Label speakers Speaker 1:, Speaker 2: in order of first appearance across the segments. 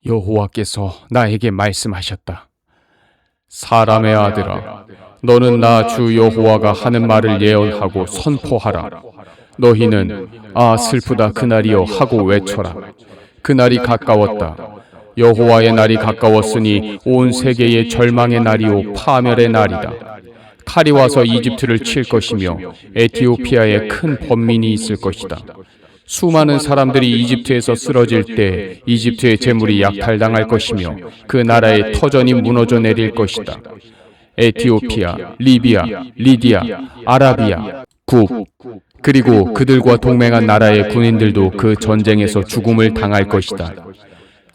Speaker 1: 여호와께서 나에게 말씀하셨다. 사람의 아들아, 너는 나 주 여호와가 하는 말을 예언하고 선포하라. 너희는 아 슬프다 그날이여 하고 외쳐라. 그날이 가까웠다. 여호와의 날이 가까웠으니 온 세계의 절망의 날이요 파멸의 날이다. 칼이 와서 이집트를 칠 것이며 에티오피아에 큰 번민이 있을 것이다. 수많은 사람들이 이집트에서 쓰러질 때 이집트의 재물이 약탈당할 것이며 그 나라의 터전이 무너져 내릴 것이다. 에티오피아, 리비아, 리디아, 아라비아, 굽, 그리고 그들과 동맹한 나라의 군인들도 그 전쟁에서 죽음을 당할 것이다.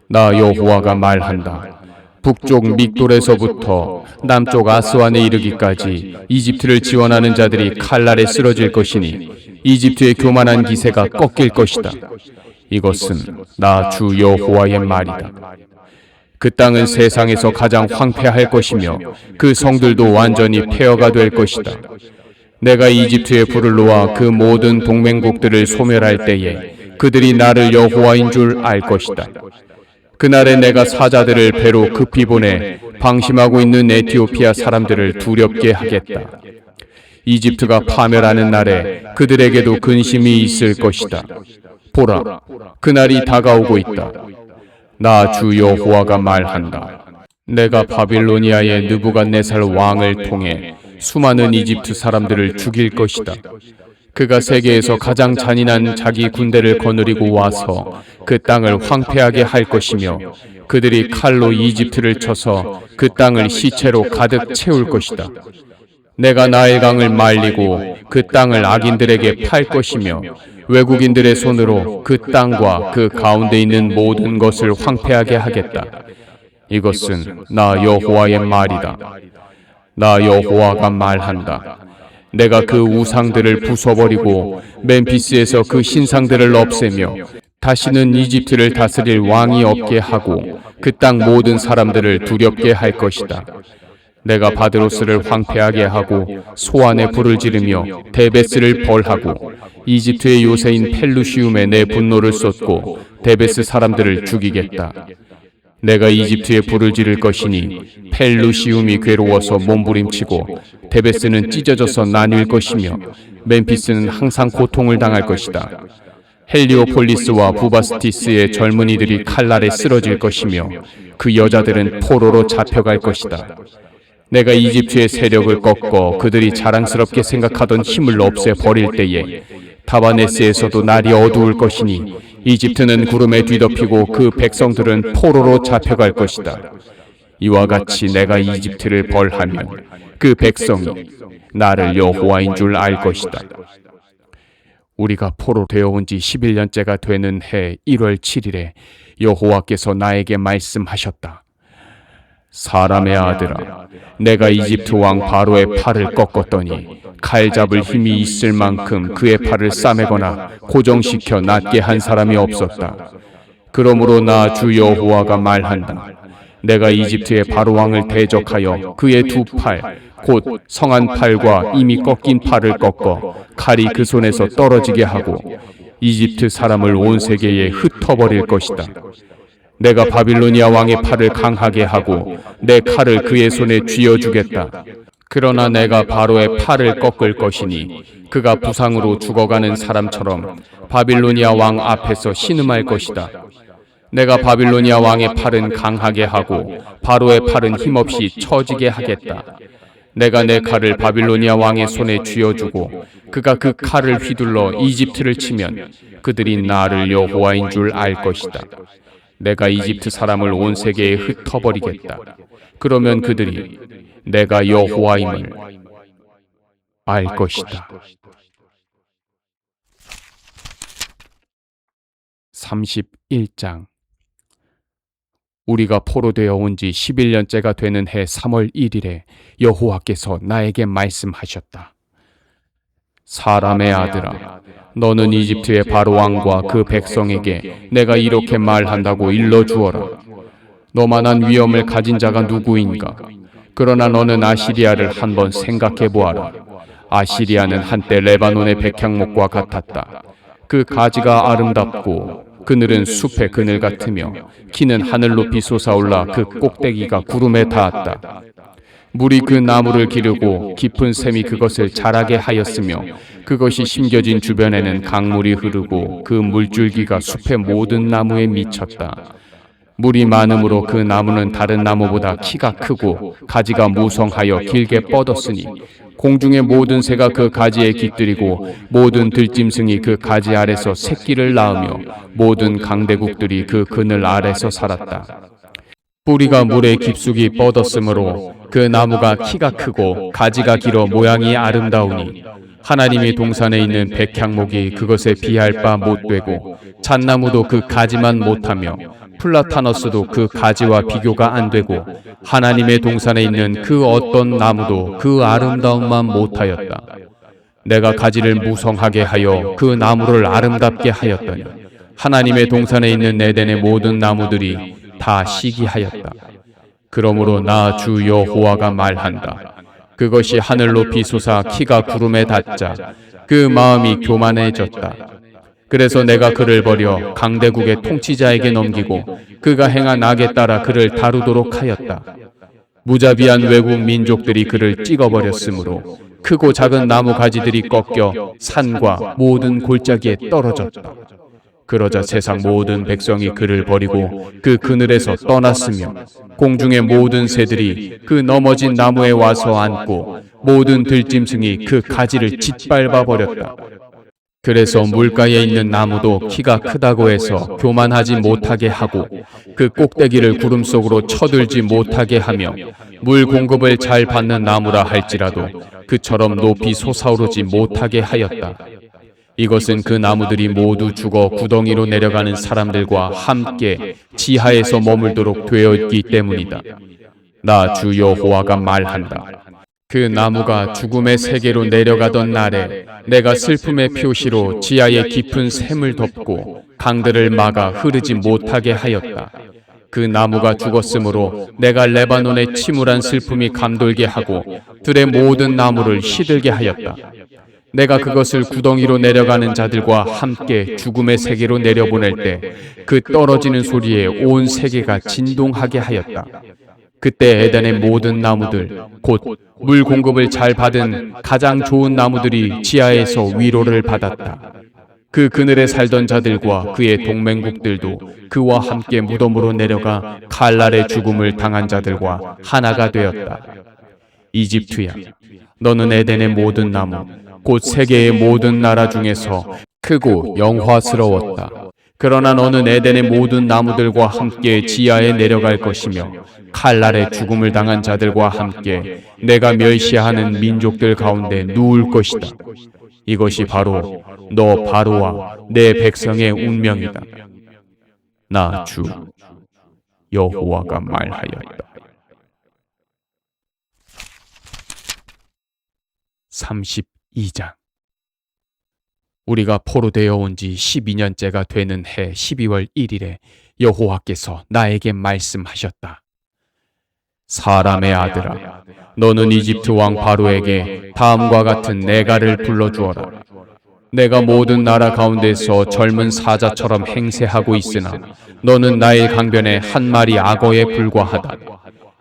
Speaker 1: 나 여호와가 말한다. 북쪽 믹돌에서부터 남쪽 아스완에 이르기까지 이집트를 지원하는 자들이 칼날에 쓰러질 것이니 이집트의 교만한 기세가 꺾일 것이다. 이것은 나 주 여호와의 말이다. 그 땅은 세상에서 가장 황폐할 것이며 그 성들도 완전히 폐허가 될 것이다. 내가 이집트에 불을 놓아 그 모든 동맹국들을 소멸할 때에 그들이 나를 여호와인 줄 알 것이다. 그날에 내가 사자들을 배로 급히 보내 방심하고 있는 에티오피아 사람들을 두렵게 하겠다. 이집트가 파멸하는 날에 그들에게도 근심이 있을 것이다. 보라, 그날이 다가오고 있다. 나 주 여호와가 말한다. 내가 바빌로니아의 느부갓네살 왕을 통해 수많은 이집트 사람들을 죽일 것이다. 그가 세계에서 가장 잔인한 자기 군대를 거느리고 와서 그 땅을 황폐하게 할 것이며 그들이 칼로 이집트를 쳐서 그 땅을 시체로 가득 채울 것이다. 내가 나일 강을 말리고 그 땅을 악인들에게 팔 것이며 외국인들의 손으로 그 땅과 그 가운데 있는 모든 것을 황폐하게 하겠다. 이것은 나 여호와의 말이다. 나 여호와가 말한다. 내가 그 우상들을 부숴버리고 멤피스에서 그 신상들을 없애며 다시는 이집트를 다스릴 왕이 없게 하고 그 땅 모든 사람들을 두렵게 할 것이다. 내가 바드로스를 황폐하게 하고 소안에 불을 지르며 데베스를 벌하고 이집트의 요새인 펠루시움에 내 분노를 쏟고 데베스 사람들을 죽이겠다. 내가 이집트에 불을 지를 것이니 펠루시움이 괴로워서 몸부림치고 데베스는 찢어져서 나뉠 것이며 멤피스는 항상 고통을 당할 것이다. 헬리오폴리스와 부바스티스의 젊은이들이 칼날에 쓰러질 것이며 그 여자들은 포로로 잡혀갈 것이다. 내가 이집트의 세력을 꺾어 그들이 자랑스럽게 생각하던 힘을 없애버릴 때에 타바네스에서도 날이 어두울 것이니 이집트는 구름에 뒤덮이고 그 백성들은 포로로 잡혀갈 것이다. 이와 같이 내가 이집트를 벌하면 그 백성이 나를 여호와인 줄 알 것이다. 우리가 포로 되어온 지 11년째가 되는 해 1월 7일에 여호와께서 나에게 말씀하셨다. 사람의 아들아, 내가 이집트 왕 바로의 팔을 꺾었더니 칼 잡을 힘이 있을 만큼 그의 팔을 싸매거나 고정시켜 낫게 한 사람이 없었다. 그러므로 나 주 여호와가 말한다. 내가 이집트의 바로 왕을 대적하여 그의 두 팔, 곧 성한 팔과 이미 꺾인 팔을 꺾어 칼이 그 손에서 떨어지게 하고 이집트 사람을 온 세계에 흩어버릴 것이다. 내가 바빌로니아 왕의 팔을 강하게 하고 내 칼을 그의 손에 쥐어주겠다. 그러나 내가 바로의 팔을 꺾을 것이니 그가 부상으로 죽어가는 사람처럼 바빌로니아 왕 앞에서 신음할 것이다. 내가 바빌로니아 왕의 팔은 강하게 하고 바로의 팔은 힘없이 처지게 하겠다. 내가 내 칼을 바빌로니아 왕의 손에 쥐어주고 그가 그 칼을 휘둘러 이집트를 치면 그들이 나를 여호와인 줄 알 것이다. 내가 이집트 사람을 온 세계에 흩어버리겠다. 그러면 그들이 내가 여호와임을 알 것이다. 31장. 우리가 포로되어 온 지 11년째가 되는 해 3월 1일에 여호와께서 나에게 말씀하셨다. 사람의 아들아, 너는 이집트의 바로 왕과 그 백성에게 내가 이렇게 말한다고 일러주어라. 너만한 위엄을 가진 자가 누구인가? 그러나 너는 아시리아를 한번 생각해 보아라. 아시리아는 한때 레바논의 백향목과 같았다. 그 가지가 아름답고 그늘은 숲의 그늘 같으며 키는 하늘 높이 솟아올라 그 꼭대기가 구름에 닿았다. 물이 그 나무를 기르고 깊은 샘이 그것을 자라게 하였으며 그것이 심겨진 주변에는 강물이 흐르고 그 물줄기가 숲의 모든 나무에 미쳤다. 물이 많음으로 그 나무는 다른 나무보다 키가 크고 가지가 무성하여 길게 뻗었으니 공중의 모든 새가 그 가지에 깃들이고 모든 들짐승이 그 가지 아래서 새끼를 낳으며 모든 강대국들이 그 그늘 아래서 살았다. 뿌리가 물에 깊숙이 뻗었으므로 그 나무가 키가 크고 가지가 길어 모양이 아름다우니 하나님의 동산에 있는 백향목이 그것에 비할 바 못되고 잣나무도 그 가지만 못하며 플라타너스도 그 가지와 비교가 안 되고 하나님의 동산에 있는 그 어떤 나무도 그 아름다움만 못하였다. 내가 가지를 무성하게 하여 그 나무를 아름답게 하였더니 하나님의 동산에 있는 에덴의 모든 나무들이 다 시기하였다. 그러므로 나 주 여호와가 말한다. 그것이 하늘 높이 솟아 키가 구름에 닿자 그 마음이 교만해졌다. 그래서 내가 그를 버려 강대국의 통치자에게 넘기고 그가 행한 악에 따라 그를 다루도록 하였다. 무자비한 외국 민족들이 그를 찍어버렸으므로 크고 작은 나무 가지들이 꺾여 산과 모든 골짜기에 떨어졌다. 그러자 세상 모든 백성이 그를 버리고 그 그늘에서 떠났으며 공중의 모든 새들이 그 넘어진 나무에 와서 앉고 모든 들짐승이 그 가지를 짓밟아 버렸다. 그래서 물가에 있는 나무도 키가 크다고 해서 교만하지 못하게 하고 그 꼭대기를 구름 속으로 쳐들지 못하게 하며 물 공급을 잘 받는 나무라 할지라도 그처럼 높이 솟아오르지 못하게 하였다. 이것은 그 나무들이 모두 죽어 구덩이로 내려가는 사람들과 함께 지하에서 머물도록 되어 있기 때문이다. 나 주 여호와가 말한다. 그 나무가 죽음의 세계로 내려가던 날에 내가 슬픔의 표시로 지하의 깊은 샘을 덮고 강들을 막아 흐르지 못하게 하였다. 그 나무가 죽었으므로 내가 레바논의 침울한 슬픔이 감돌게 하고 들의 모든 나무를 시들게 하였다. 내가 그것을 구덩이로 내려가는 자들과 함께 죽음의 세계로 내려보낼 때 그 떨어지는 소리에 온 세계가 진동하게 하였다. 그때 에덴의 모든 나무들, 곧 물 공급을 잘 받은 가장 좋은 나무들이 지하에서 위로를 받았다. 그 그늘에 살던 자들과 그의 동맹국들도 그와 함께 무덤으로 내려가 칼날의 죽음을 당한 자들과 하나가 되었다. 이집트야, 너는 에덴의 모든 나무, 곧 세계의 모든 나라 중에서 크고 영화스러웠다. 그러나 너는 에덴의 모든 나무들과 함께 지하에 내려갈 것이며 칼날의 죽음을 당한 자들과 함께 내가 멸시하는 민족들 가운데 누울 것이다. 이것이 바로 너 바로와 내 백성의 운명이다. 나 주 여호와가 말하였다. 32장. 우리가 포로되어 온 지 12년째가 되는 해 12월 1일에 여호와께서 나에게 말씀하셨다. 사람의 아들아, 너는 이집트 왕 바로에게 다음과 같은 내가를 불러주어라. 내가 모든 나라 가운데서 젊은 사자처럼 행세하고 있으나 너는 나의 강변에 한 마리 악어에 불과하다.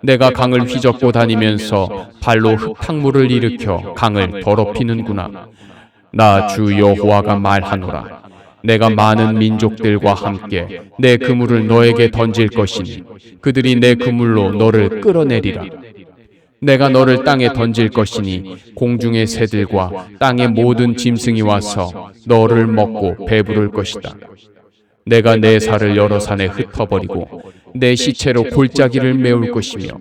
Speaker 1: 내가 강을 휘젓고 다니면서 발로 흙탕물을 일으켜 강을 더럽히는구나. 나 주 여호와가 말하노라. 내가 많은 민족들과 함께 내 그물을 너에게 던질 것이니 그들이 내 그물로 너를 끌어내리라. 내가 너를 땅에 던질 것이니 공중의 새들과 땅의 모든 짐승이 와서 너를 먹고 배부를 것이다. 내가 내 살을 여러 산에 흩어버리고 내 시체로 골짜기를 메울 것이며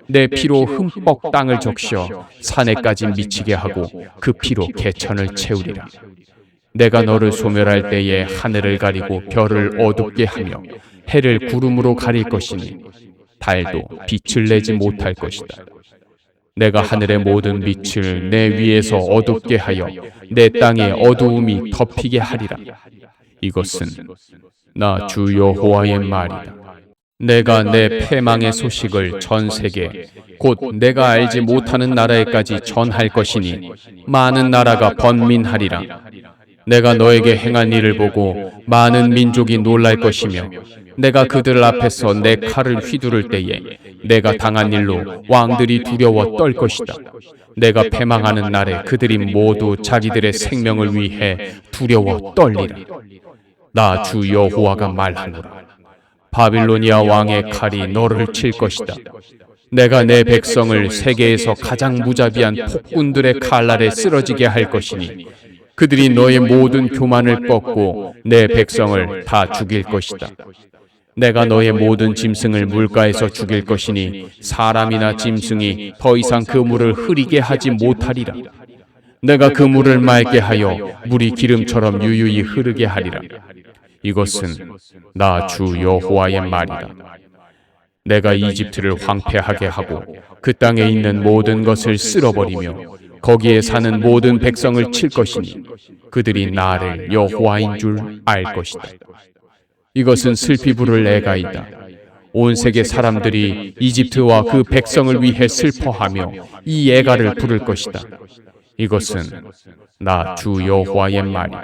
Speaker 1: 내 피로 흠뻑 땅을 적셔 산에까지 미치게 하고 그 피로 개천을 채우리라. 내가 너를 소멸할 때에 하늘을 가리고 별을 어둡게 하며 해를 구름으로 가릴 것이니 달도 빛을 내지 못할 것이다. 내가 하늘의 모든 빛을 내 위에서 어둡게 하여 내 땅에 어두움이 덮이게 하리라. 이것은 나 주 여호와의 말이다. 내가 내 패망의 소식을 전 세계, 곧 내가 알지 못하는 나라에까지 전할 것이니 많은 나라가 번민하리라. 내가 너에게 행한 일을 보고 많은 민족이 놀랄 것이며 내가 그들 앞에서 내 칼을 휘두를 때에 내가 당한 일로 왕들이 두려워 떨 것이다. 내가 패망하는 날에 그들이 모두 자기들의 생명을 위해 두려워 떨리라. 나 주 여호와가 말하노라. 바빌로니아 왕의 칼이 너를 칠 것이다. 내가 내 백성을 세계에서 가장 무자비한 폭군들의 칼 아래 쓰러지게 할 것이니 그들이 너의 모든 교만을 꺾고 내 백성을 다 죽일 것이다. 내가 너의 모든 짐승을 물가에서 죽일 것이니 사람이나 짐승이 더 이상 그 물을 흐리게 하지 못하리라. 내가 그 물을 맑게 하여 물이 기름처럼 유유히 흐르게 하리라. 이것은 나 주 여호와의 말이다. 내가 이집트를 황폐하게 하고 그 땅에 있는 모든 것을 쓸어버리며 거기에 사는 모든 백성을 칠 것이니 그들이 나를 여호와인 줄 알 것이다. 이것은 슬피 부를 애가이다. 온 세계 사람들이 이집트와 그 백성을 위해 슬퍼하며 이 애가를 부를 것이다. 이것은 나 주 여호와의 말이다.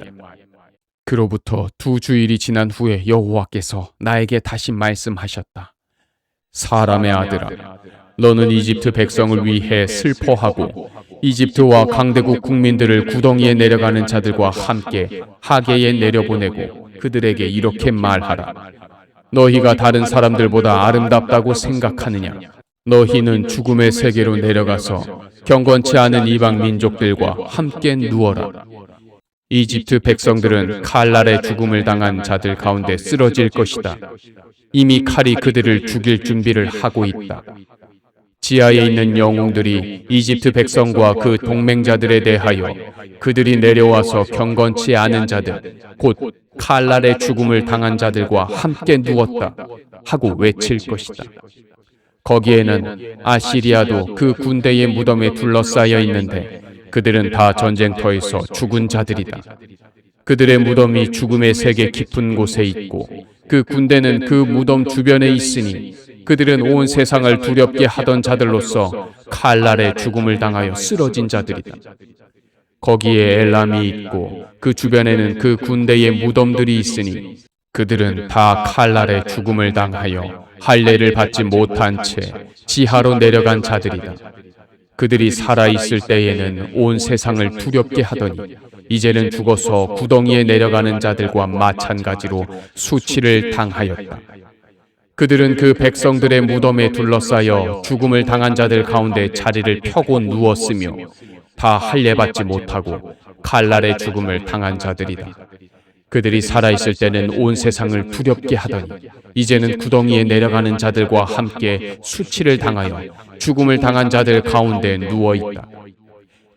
Speaker 1: 그로부터 2주일이 지난 후에 여호와께서 나에게 다시 말씀하셨다. 사람의 아들아, 너는 이집트 백성을 위해 슬퍼하고 이집트와 강대국 국민들을 구덩이에 내려가는 자들과 함께 하계에 내려보내고 그들에게 이렇게 말하라. 너희가 다른 사람들보다 아름답다고 생각하느냐? 너희는 죽음의 세계로 내려가서 경건치 않은 이방 민족들과 함께 누워라. 이집트 백성들은 칼 아래 죽음을 당한 자들 가운데 쓰러질 것이다. 이미 칼이 그들을 죽일 준비를 하고 있다. 지하에 있는 영웅들이 이집트 백성과 그 동맹자들에 대하여 그들이 내려와서 경건치 않은 자들, 곧 칼 아래 죽음을 당한 자들과 함께 누웠다 하고 외칠 것이다. 거기에는 아시리아도 그 군대의 무덤에 둘러싸여 있는데 그들은 다 전쟁터에서 죽은 자들이다. 그들의 무덤이 죽음의 세계 깊은 곳에 있고 그 군대는 그 무덤 주변에 있으니 그들은 온 세상을 두렵게 하던 자들로서 칼 아래 죽음을 당하여 쓰러진 자들이다. 거기에 엘람이 있고 그 주변에는 그 군대의 무덤들이 있으니 그들은 다 칼 아래 죽음을 당하여 할례를 받지 못한 채 지하로 내려간 자들이다. 그들이 살아있을 때에는 온 세상을 두렵게 하더니 이제는 죽어서 구덩이에 내려가는 자들과 마찬가지로 수치를 당하였다. 그들은 그 백성들의 무덤에 둘러싸여 죽음을 당한 자들 가운데 자리를 펴고 누웠으며 다 할례받지 못하고 칼 아래 죽음을 당한 자들이다. 그들이 살아있을 때는 온 세상을 두렵게 하더니 이제는 구덩이에 내려가는 자들과 함께 수치를 당하여 죽음을 당한 자들 가운데 누워있다.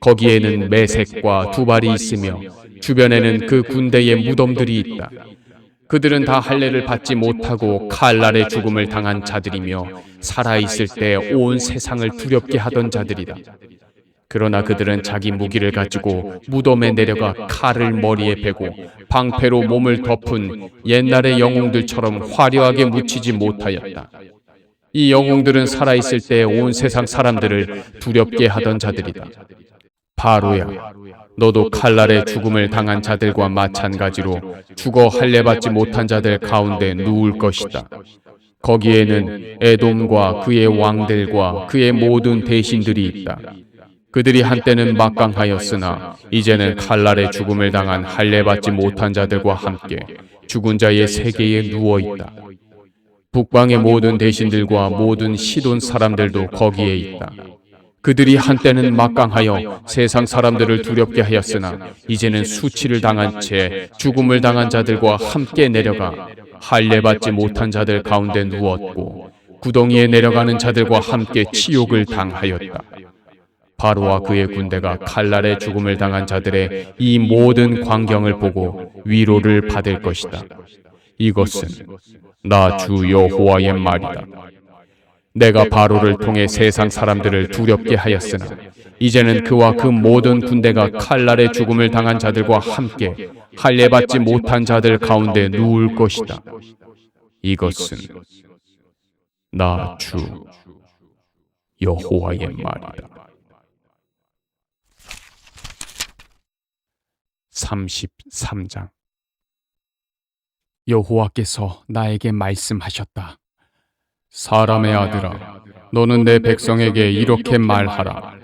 Speaker 1: 거기에는 메색과 두발이 있으며 주변에는 그 군대의 무덤들이 있다. 그들은 다 할례를 받지 못하고 칼 아래 죽음을 당한 자들이며 살아있을 때 온 세상을 두렵게 하던 자들이다. 그러나 그들은 자기 무기를 가지고 무덤에 내려가 칼을 머리에 베고 방패로 몸을 덮은 옛날의 영웅들처럼 화려하게 묻히지 못하였다. 이 영웅들은 살아있을 때 온 세상 사람들을 두렵게 하던 자들이다. 바로야, 너도 칼 아래 죽음을 당한 자들과 마찬가지로 죽어 할례받지 못한 자들 가운데 누울 것이다. 거기에는 에돔과 그의 왕들과 그의 모든 대신들이 있다. 그들이 한때는 막강하였으나 이제는 칼 아래 죽음을 당한 할례받지 못한 자들과 함께 죽은 자의 세계에 누워있다. 북방의 모든 대신들과 모든 시돈 사람들도 거기에 있다. 그들이 한때는 막강하여 세상 사람들을 두렵게 하였으나 이제는 수치를 당한 채 죽음을 당한 자들과 함께 내려가 할례받지 못한 자들 가운데 누웠고 구덩이에 내려가는 자들과 함께 치욕을 당하였다. 바로와 그의 군대가 칼 아래 죽음을 당한 자들의 이 모든 광경을 보고 위로를 받을 것이다. 이것은 나 주 여호와의 말이다. 내가 바로를 통해 세상 사람들을 두렵게 하였으나 이제는 그와 그 모든 군대가 칼 아래 죽음을 당한 자들과 함께 할례받지 못한 자들 가운데 누울 것이다. 이것은 나 주 여호와의 말이다. 33장. 여호와께서 나에게 말씀하셨다. 사람의 아들아, 너는 내 백성에게 이렇게 말하라.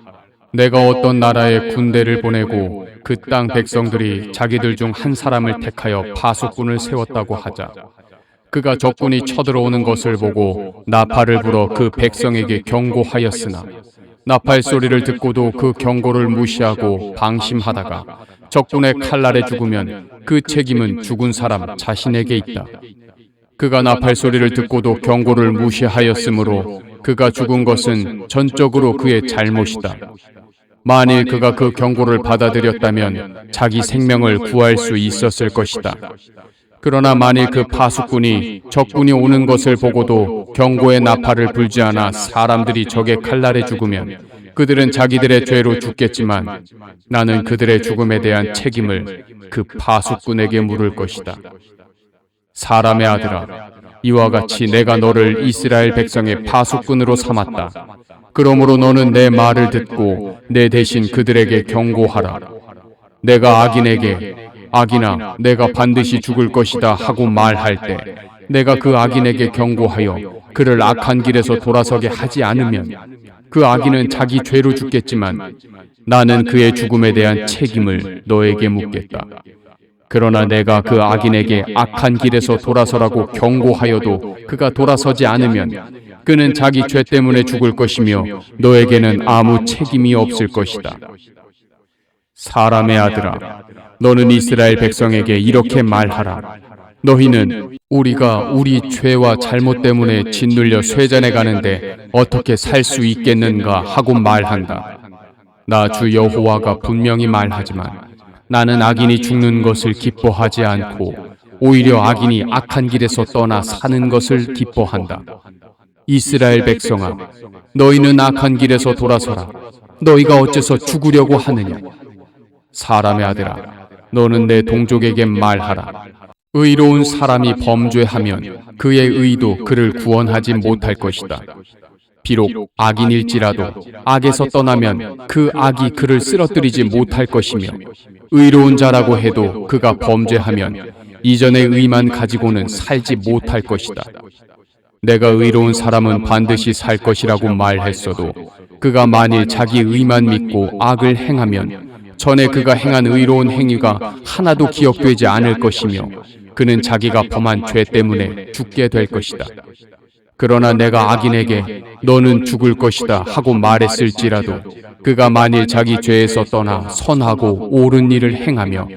Speaker 1: 내가 어떤 나라에 군대를 보내고 그 땅 백성들이 자기들 중 한 사람을 택하여 파수꾼을 세웠다고 하자. 그가 적군이 쳐들어오는 것을 보고 나팔을 불어 그 백성에게 경고하였으나 나팔 소리를 듣고도 그 경고를 무시하고 방심하다가 적군의 칼날에 죽으면 그 책임은 죽은 사람 자신에게 있다. 그가 나팔 소리를 듣고도 경고를 무시하였으므로 그가 죽은 것은 전적으로 그의 잘못이다. 만일 그가 그 경고를 받아들였다면 자기 생명을 구할 수 있었을 것이다. 그러나 만일 그 파수꾼이 적군이 오는 것을 보고도 경고의 나팔을 불지 않아 사람들이 적의 칼날에 죽으면 그들은 자기들의 죄로 죽겠지만 나는 그들의 죽음에 대한 책임을 그 파수꾼에게 물을 것이다. 사람의 아들아, 이와 같이 내가 너를 이스라엘 백성의 파수꾼으로 삼았다. 그러므로 너는 내 말을 듣고 내 대신 그들에게 경고하라. 내가 악인에게 악인아, 내가 반드시 죽을 것이다 하고 말할 때 내가 그 악인에게 경고하여 그를 악한 길에서 돌아서게 하지 않으면 그 악인은 자기 죄로 죽겠지만 나는 그의 죽음에 대한 책임을 너에게 묻겠다. 그러나 내가 그 악인에게 악한 길에서 돌아서라고 경고하여도 그가 돌아서지 않으면 그는 자기 죄 때문에 죽을 것이며 너에게는 아무 책임이 없을 것이다. 사람의 아들아, 너는 이스라엘 백성에게 이렇게 말하라. 너희는 우리가 우리 죄와 잘못 때문에 짓눌려 쇠잔에 가는데 어떻게 살 수 있겠는가 하고 말한다. 나 주 여호와가 분명히 말하지만 나는 악인이 죽는 것을 기뻐하지 않고 오히려 악인이 악한 길에서 떠나 사는 것을 기뻐한다. 이스라엘 백성아, 너희는 악한 길에서 돌아서라. 너희가 어째서 죽으려고 하느냐? 사람의 아들아, 너는 내 동족에게 말하라. 의로운 사람이 범죄하면 그의 의도 그를 구원하지 못할 것이다. 비록 악인일지라도 악에서 떠나면 그 악이 그를 쓰러뜨리지 못할 것이며 의로운 자라고 해도 그가 범죄하면 이전의 의만 가지고는 살지 못할 것이다. 내가 의로운 사람은 반드시 살 것이라고 말했어도 그가 만일 자기 의만 믿고 악을 행하면 전에 그가 행한 의로운 행위가 하나도 기억되지 않을 것이며 그는 자기가 범한 죄 때문에 죽게 될 것이다. 그러나 내가 악인에게 너는 죽을 것이다 하고 말했을지라도 그가 만일 자기 죄에서 떠나 선하고 옳은 일을 행하며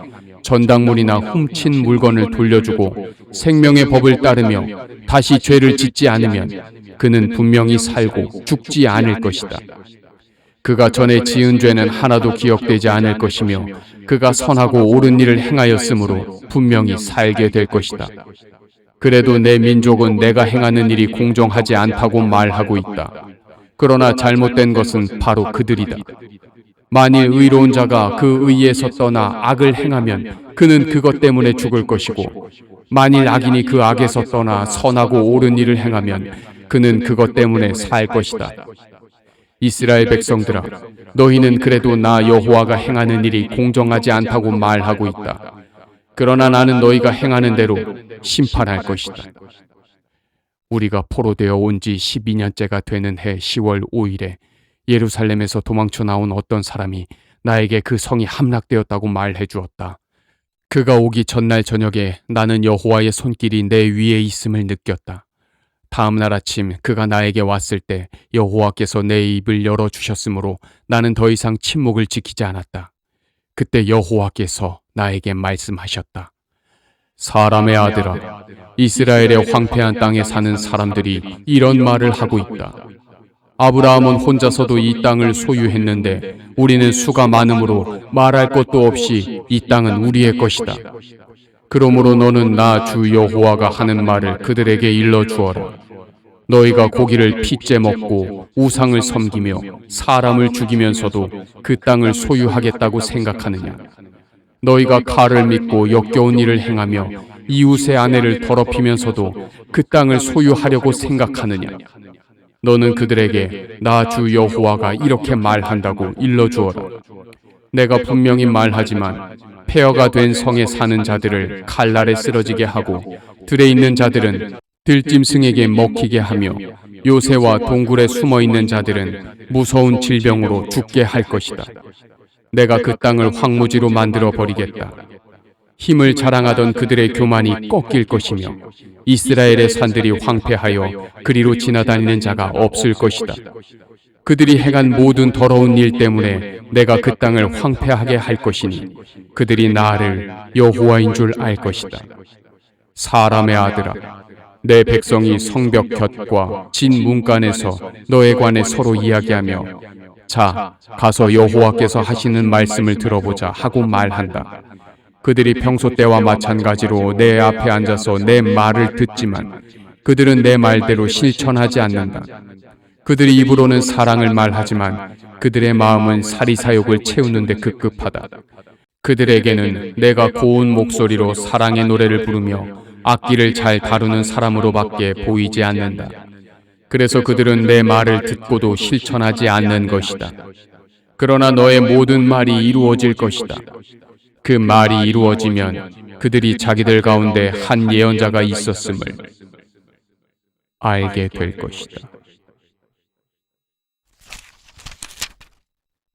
Speaker 1: 전당물이나 훔친 물건을 돌려주고 생명의 법을 따르며 다시 죄를 짓지 않으면 그는 분명히 살고 죽지 않을 것이다. 그가 전에 지은 죄는 하나도 기억되지 않을 것이며 그가 선하고 옳은 일을 행하였으므로 분명히 살게 될 것이다. 그래도 내 민족은 내가 행하는 일이 공정하지 않다고 말하고 있다. 그러나 잘못된 것은 바로 그들이다. 만일 의로운 자가 그 의에서 떠나 악을 행하면 그는 그것 때문에 죽을 것이고 만일 악인이 그 악에서 떠나 선하고 옳은 일을 행하면 그는 그것 때문에 살 것이다. 이스라엘 백성들아, 너희는 그래도 나 여호와가 행하는 일이 공정하지 않다고 말하고 있다. 그러나 나는 너희가 행하는 대로 심판할 것이다. 우리가 포로되어 온 지 12년째가 되는 해 10월 5일에 예루살렘에서 도망쳐 나온 어떤 사람이 나에게 그 성이 함락되었다고 말해 주었다. 그가 오기 전날 저녁에 나는 여호와의 손길이 내 위에 있음을 느꼈다. 다음 날 아침 그가 나에게 왔을 때 여호와께서 내 입을 열어주셨으므로 나는 더 이상 침묵을 지키지 않았다. 그때 여호와께서 나에게 말씀하셨다. 사람의 아들아, 이스라엘의 황폐한 땅에 사는 사람들이 이런 말을 하고 있다. 아브라함은 혼자서도 이 땅을 소유했는데 우리는 수가 많으므로 말할 것도 없이 이 땅은 우리의 것이다. 그러므로 너는 나 주 여호와가 하는 말을 그들에게 일러주어라. 너희가 고기를 핏째 먹고 우상을 섬기며 사람을 죽이면서도 그 땅을 소유하겠다고 생각하느냐? 너희가 칼을 믿고 역겨운 일을 행하며 이웃의 아내를 더럽히면서도 그 땅을 소유하려고 생각하느냐? 너는 그들에게 나 주 여호와가 이렇게 말한다고 일러주어라. 내가 분명히 말하지만 폐허가 된 성에 사는 자들을 칼날에 쓰러지게 하고 들에 있는 자들은 들짐승에게 먹히게 하며 요새와 동굴에 숨어 있는 자들은 무서운 질병으로 죽게 할 것이다. 내가 그 땅을 황무지로 만들어 버리겠다. 힘을 자랑하던 그들의 교만이 꺾일 것이며 이스라엘의 산들이 황폐하여 그리로 지나다니는 자가 없을 것이다. 그들이 행한 모든 더러운 일 때문에 내가 그 땅을 황폐하게 할 것이니 그들이 나를 여호와인 줄 알 것이다. 사람의 아들아, 내 백성이 성벽 곁과 진 문간에서 너에 관해 서로 이야기하며 자, 가서 여호와께서 하시는 말씀을 들어보자 하고 말한다. 그들이 평소 때와 마찬가지로 내 앞에 앉아서 내 말을 듣지만 그들은 내 말대로 실천하지 않는다. 그들이 입으로는 사랑을 말하지만 그들의 마음은 사리사욕을 채우는 데 급급하다. 그들에게는 내가 고운 목소리로 사랑의 노래를 부르며 악기를 잘 다루는 사람으로밖에 보이지 않는다. 그래서 그들은 내 말을 듣고도 실천하지 않는 것이다. 그러나 너의 모든 말이 이루어질 것이다. 그 말이 이루어지면 그들이 자기들 가운데 한 예언자가 있었음을 알게 될 것이다.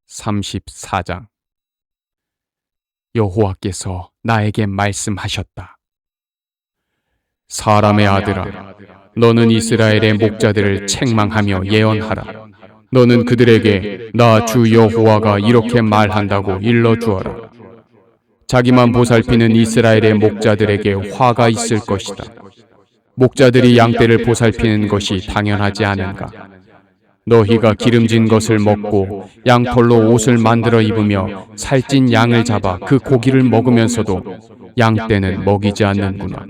Speaker 1: 34장. 여호와께서 나에게 말씀하셨다. 사람의 아들아, 너는 이스라엘의 목자들을 책망하며 예언하라. 너는 그들에게 나 주 여호와가 이렇게 말한다고 일러주어라. 자기만 보살피는 이스라엘의 목자들에게 화가 있을 것이다. 목자들이 양떼를 보살피는 것이 당연하지 않은가? 너희가 기름진 것을 먹고 양털로 옷을 만들어 입으며 살찐 양을 잡아 그 고기를 먹으면서도 양떼는 먹이지 않는구나.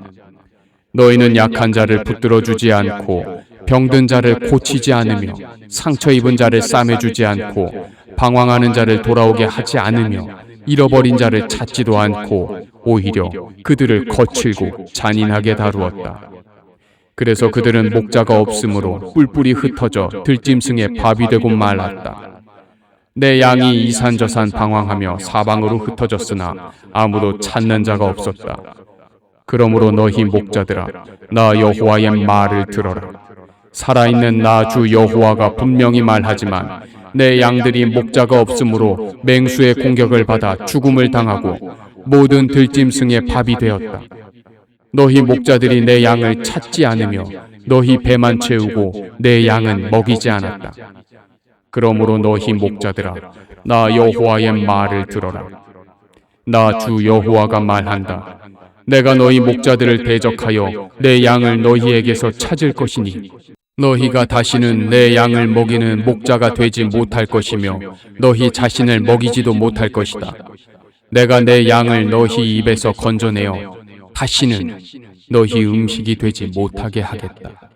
Speaker 1: 너희는 약한 자를 붙들어 주지 않고 병든 자를 고치지 않으며 상처 입은 자를 싸매주지 않고 방황하는 자를 돌아오게 하지 않으며 잃어버린 자를 찾지도 않고 오히려 그들을 거칠고 잔인하게 다루었다. 그래서 그들은 목자가 없으므로 뿔뿔이 흩어져 들짐승의 밥이 되고 말았다. 내 양이 이산저산 방황하며 사방으로 흩어졌으나 아무도 찾는 자가 없었다. 그러므로 너희 목자들아, 나 여호와의 말을 들어라. 살아있는 나 주 여호와가 분명히 말하지만 내 양들이 목자가 없으므로 맹수의 공격을 받아 죽음을 당하고 모든 들짐승의 밥이 되었다. 너희 목자들이 내 양을 찾지 않으며 너희 배만 채우고 내 양은 먹이지 않았다. 그러므로 너희 목자들아, 나 여호와의 말을 들어라. 나 주 여호와가 말한다. 내가 너희 목자들을 대적하여 내 양을 너희에게서 찾을 것이니 너희가 다시는 내 양을 먹이는 목자가 되지 못할 것이며 너희 자신을 먹이지도 못할 것이다. 내가 내 양을 너희 입에서 건져내어 다시는 너희 음식이 되지 못하게 하겠다.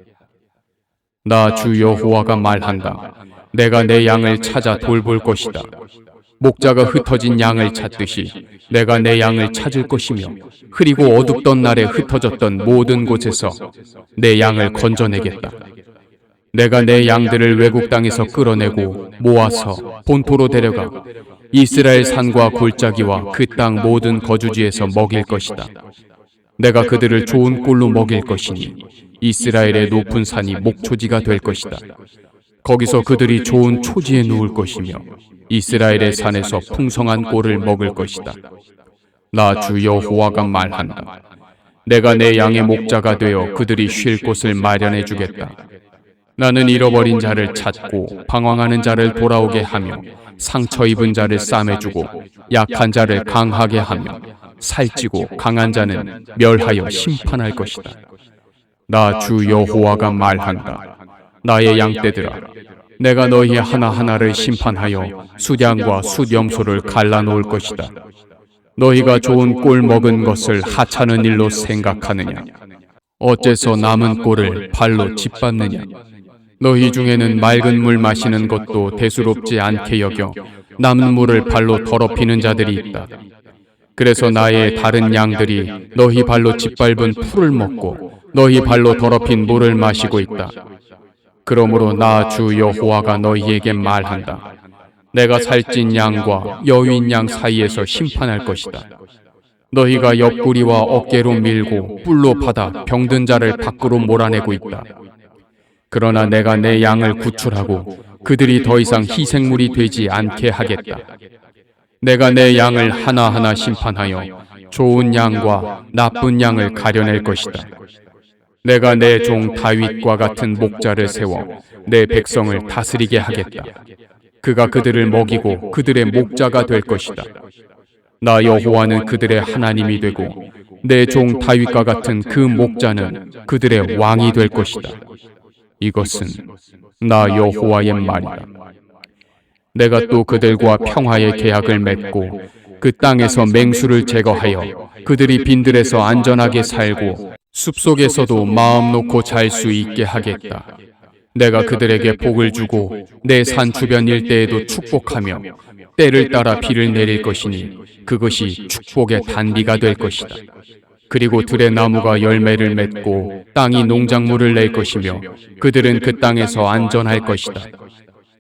Speaker 1: 나 주 여호와가 말한다. 내가 내 양을 찾아 돌볼 것이다. 목자가 흩어진 양을 찾듯이 내가 내 양을 찾을 것이며 흐리고 어둡던 날에 흩어졌던 모든 곳에서 내 양을 건져내겠다. 내가 내 양들을 외국 땅에서 끌어내고 모아서 본토로 데려가 이스라엘 산과 골짜기와 그 땅 모든 거주지에서 먹일 것이다. 내가 그들을 좋은 꼴로 먹일 것이니 이스라엘의 높은 산이 목초지가 될 것이다. 거기서 그들이 좋은 초지에 누울 것이며 이스라엘의 산에서 풍성한 꼴을 먹을 것이다. 나 주 여호와가 말한다. 내가 내 양의 목자가 되어 그들이 쉴 곳을 마련해 주겠다. 나는 잃어버린 자를 찾고 방황하는 자를 돌아오게 하며 상처 입은 자를 싸매주고 약한 자를 강하게 하며 살찌고 강한 자는 멸하여 심판할 것이다. 나 주 여호와가 말한다. 나의 양떼들아, 내가 너희 하나하나를 심판하여 숫양과 숫염소를 갈라놓을 것이다. 너희가 좋은 꼴 먹은 것을 하찮은 일로 생각하느냐? 어째서 남은 꼴을 발로 짓밟느냐? 너희 중에는 맑은 물 마시는 것도 대수롭지 않게 여겨 남은 물을 발로 더럽히는 자들이 있다. 그래서 나의 다른 양들이 너희 발로 짓밟은 풀을 먹고 너희 발로 더럽힌 물을 마시고 있다. 그러므로 나 주 여호와가 너희에게 말한다. 내가 살찐 양과 여윈 양 사이에서 심판할 것이다. 너희가 옆구리와 어깨로 밀고 뿔로 받아 병든 자를 밖으로 몰아내고 있다. 그러나 내가 내 양을 구출하고 그들이 더 이상 희생물이 되지 않게 하겠다. 내가 내 양을 하나하나 심판하여 좋은 양과 나쁜 양을 가려낼 것이다. 내가 내 종 다윗과 같은 목자를 세워 내 백성을 다스리게 하겠다. 그가 그들을 먹이고 그들의 목자가 될 것이다. 나 여호와는 그들의 하나님이 되고 내 종 다윗과 같은 그 목자는 그들의 왕이 될 것이다. 이것은 나 여호와의 말이다. 내가 또 그들과 평화의 계약을 맺고 그 땅에서 맹수를 제거하여 그들이 빈들에서 안전하게 살고 숲속에서도 마음 놓고 잘 수 있게 하겠다. 내가 그들에게 복을 주고 내 산 주변 일대에도 축복하며 때를 따라 비를 내릴 것이니 그것이 축복의 단비가 될 것이다. 그리고 들의 나무가 열매를 맺고 땅이 농작물을 낼 것이며 그들은 그 땅에서 안전할 것이다.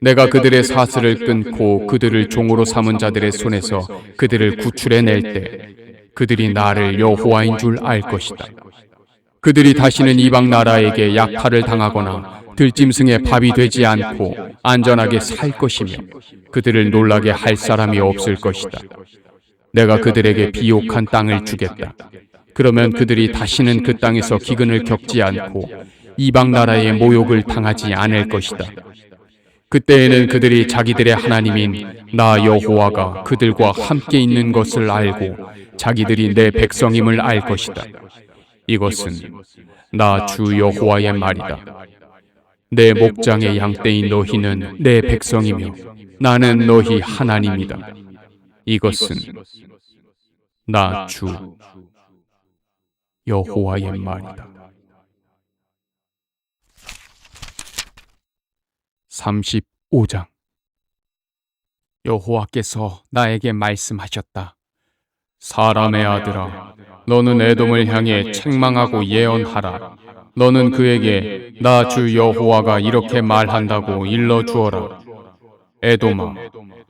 Speaker 1: 내가 그들의 사슬을 끊고 그들을 종으로 삼은 자들의 손에서 그들을 구출해낼 때 그들이 나를 여호와인 줄 알 것이다. 그들이 다시는 이방 나라에게 약탈을 당하거나 들짐승의 밥이 되지 않고 안전하게 살 것이며 그들을 놀라게 할 사람이 없을 것이다. 내가 그들에게 비옥한 땅을 주겠다. 그러면 그들이 다시는 그 땅에서 기근을 겪지 않고 이방 나라의 모욕을 당하지 않을 것이다. 그때에는 그들이 자기들의 하나님인 나 여호와가 그들과 함께 있는 것을 알고 자기들이 내 백성임을 알 것이다. 이것은 나 주 여호와의 말이다. 내 목장의 양떼인 너희는 내 백성이며 나는 너희 하나님이다. 이것은 나 주 여호와의 말이다. 35장. 여호와께서 나에게 말씀하셨다. 사람의 아들아, 너는 에돔을 향해 책망하고 예언하라. 너는 그에게 나 주 여호와가 이렇게 말한다고 일러주어라. 에돔아,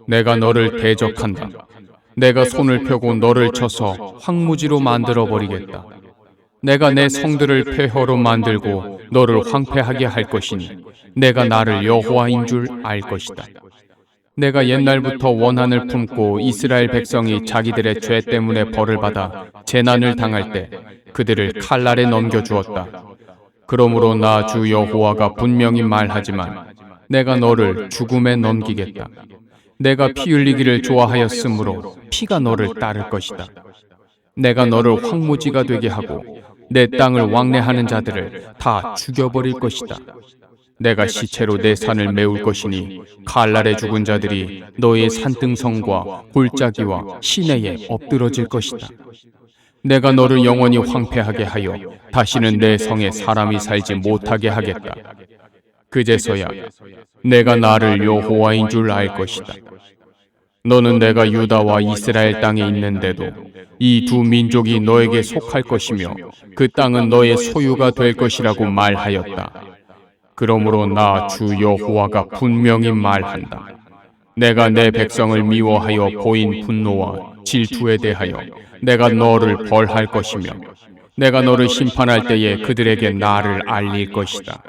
Speaker 1: 내가 너를 대적한다. 내가 손을 펴고 너를 쳐서 황무지로 만들어버리겠다. 내가 내 성들을 폐허로 만들고 너를 황폐하게 할 것이니 내가 나를 여호와인 줄 알 것이다. 내가 옛날부터 원한을 품고 이스라엘 백성이 자기들의 죄 때문에 벌을 받아 재난을 당할 때 그들을 칼날에 넘겨주었다. 그러므로 나 주 여호와가 분명히 말하지만 내가 너를 죽음에 넘기겠다. 내가 피 흘리기를 좋아하였으므로 피가 너를 따를 것이다. 내가 너를 황무지가 되게 하고 내 땅을 왕래하는 자들을 다 죽여버릴 것이다. 내가 시체로 내 산을 메울 것이니 칼날에 죽은 자들이 너의 산등성과 골짜기와 시내에 엎드러질 것이다. 내가 너를 영원히 황폐하게 하여 다시는 내 성에 사람이 살지 못하게 하겠다. 그제서야 내가 나를 여호와인 줄 알 것이다. 너는 내가 유다와 이스라엘 땅에 있는데도 이 두 민족이 너에게 속할 것이며 그 땅은 너의 소유가 될 것이라고 말하였다. 그러므로 나 주 여호와가 분명히 말한다. 내가 내 백성을 미워하여 보인 분노와 질투에 대하여 내가 너를 벌할 것이며 내가 너를 심판할 때에 그들에게 나를 알릴 것이다.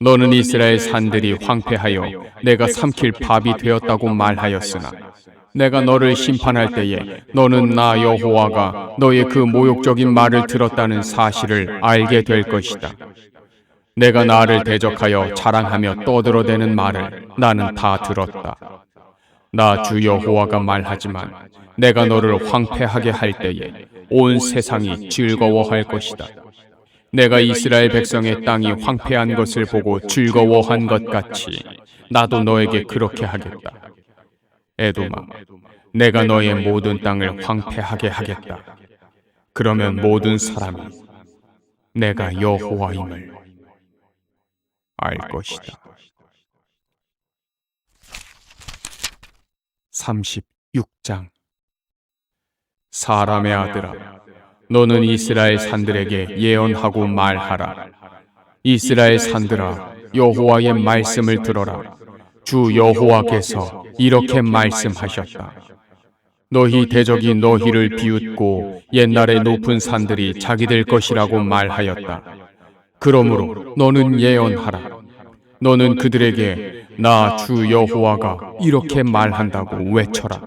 Speaker 1: 너는 이스라엘 산들이 황폐하여 내가 삼킬 밥이 되었다고 말하였으나 내가 너를 심판할 때에 너는 나 여호와가 너의 그 모욕적인 말을 들었다는 사실을 알게 될 것이다. 내가 나를 대적하여 자랑하며 떠들어대는 말을 나는 다 들었다. 나 주 여호와가 말하지만 내가 너를 황폐하게 할 때에 온 세상이 즐거워할 것이다. 내가 이스라엘 백성의 땅이 황폐한 것을 보고 즐거워한 것 같이 나도 너에게 그렇게 하겠다. 에돔아, 내가 너의 모든 땅을 황폐하게 하겠다. 그러면 모든 사람이 내가 여호와임을 알 것이다. 36장. 사람의 아들아, 너는 이스라엘 산들에게 예언하고 말하라. 이스라엘 산들아, 여호와의 말씀을 들어라. 주 여호와께서 이렇게 말씀하셨다. 너희 대적이 너희를 비웃고 옛날의 높은 산들이 자기들 것이라고 말하였다. 그러므로 너는 예언하라. 너는 그들에게 나 주 여호와가 이렇게 말한다고 외쳐라.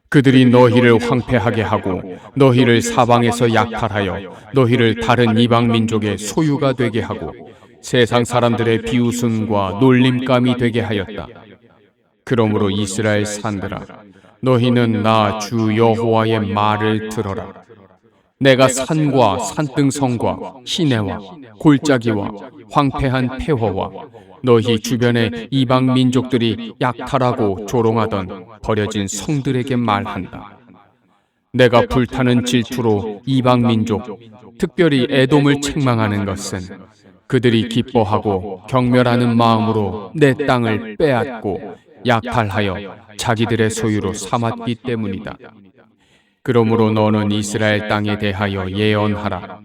Speaker 1: 그들이 너희를 황폐하게 하고 너희를 사방에서 약탈하여 너희를 다른 이방 민족의 소유가 되게 하고 세상 사람들의 비웃음과 놀림감이 되게 하였다. 그러므로 이스라엘 산들아, 너희는 나 주 여호와의 말을 들어라. 내가 산과 산등성과 시내와 골짜기와 황폐한 폐허와 너희 주변의 이방 민족들이 약탈하고 조롱하던 버려진 성들에게 말한다. 내가 불타는 질투로 이방 민족, 특별히 에돔을 책망하는 것은 그들이 기뻐하고 경멸하는 마음으로 내 땅을 빼앗고 약탈하여 자기들의 소유로 삼았기 때문이다. 그러므로 너는 이스라엘 땅에 대하여 예언하라.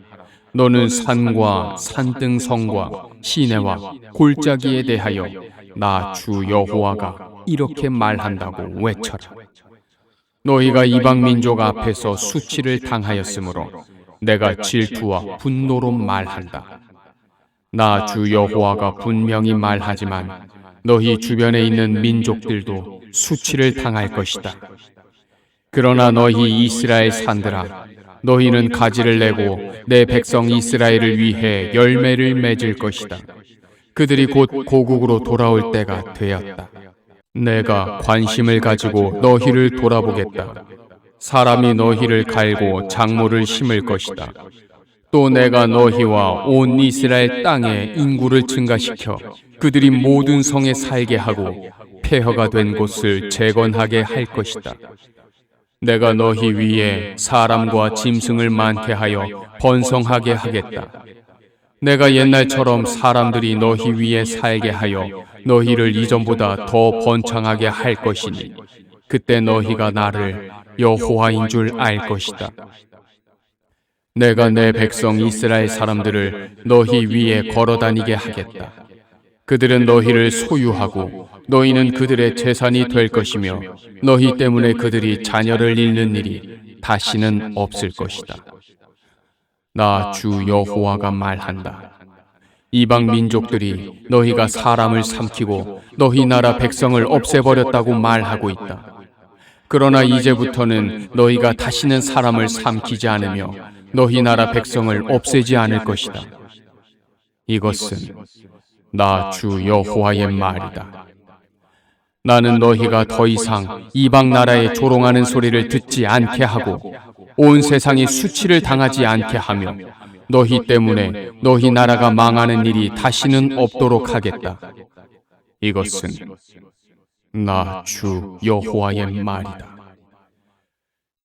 Speaker 1: 너는 산과 산등성과 시내와 골짜기에 대하여 나 주 여호와가 이렇게 말한다고 외쳐라. 너희가 이방 민족 앞에서 수치를 당하였으므로 내가 질투와 분노로 말한다. 나 주 여호와가 분명히 말하지만 너희 주변에 있는 민족들도 수치를 당할 것이다. 그러나 너희 이스라엘 산들아, 너희는 가지를 내고 내 백성 이스라엘을 위해 열매를 맺을 것이다. 그들이 곧 고국으로 돌아올 때가 되었다. 내가 관심을 가지고 너희를 돌아보겠다. 사람이 너희를 갈고 작물을 심을 것이다. 또 내가 너희와 온 이스라엘 땅에 인구를 증가시켜 그들이 모든 성에 살게 하고 폐허가 된 곳을 재건하게 할 것이다. 내가 너희 위에 사람과 짐승을 많게 하여 번성하게 하겠다. 내가 옛날처럼 사람들이 너희 위에 살게 하여 너희를 이전보다 더 번창하게 할 것이니 그때 너희가 나를 여호와인 줄 알 것이다. 내가 내 백성 이스라엘 사람들을 너희 위에 걸어다니게 하겠다. 그들은 너희를 소유하고 너희는 그들의 재산이 될 것이며 너희 때문에 그들이 자녀를 잃는 일이 다시는 없을 것이다. 나 주 여호와가 말한다. 이방 민족들이 너희가 사람을 삼키고 너희 나라 백성을 없애버렸다고 말하고 있다. 그러나 이제부터는 너희가 다시는 사람을 삼키지 않으며 너희 나라 백성을 없애지 않을 것이다. 이것은 나 주 여호와의 말이다. 나는 너희가 더 이상 이방 나라에 조롱하는 소리를 듣지 않게 하고 온 세상이 수치를 당하지 않게 하며 너희 때문에 너희 나라가 망하는 일이 다시는 없도록 하겠다. 이것은 나 주 여호와의 말이다.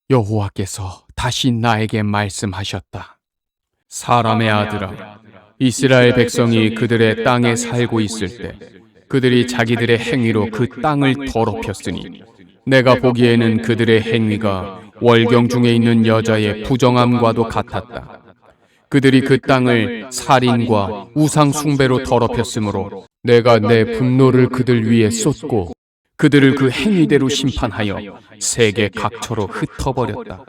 Speaker 1: 여호와께서 다시 나에게 말씀하셨다. 사람의 아들아, 이스라엘 백성이 그들의 땅에 살고 있을 때 그들이 자기들의 행위로 그 땅을 더럽혔으니 내가 보기에는 그들의 행위가 월경 중에 있는 여자의 부정함과도 같았다. 그들이 그 땅을 살인과 우상 숭배로 더럽혔으므로 내가 내 분노를 그들 위에 쏟고 그들을 그 행위대로 심판하여 세계 각처로 흩어버렸다.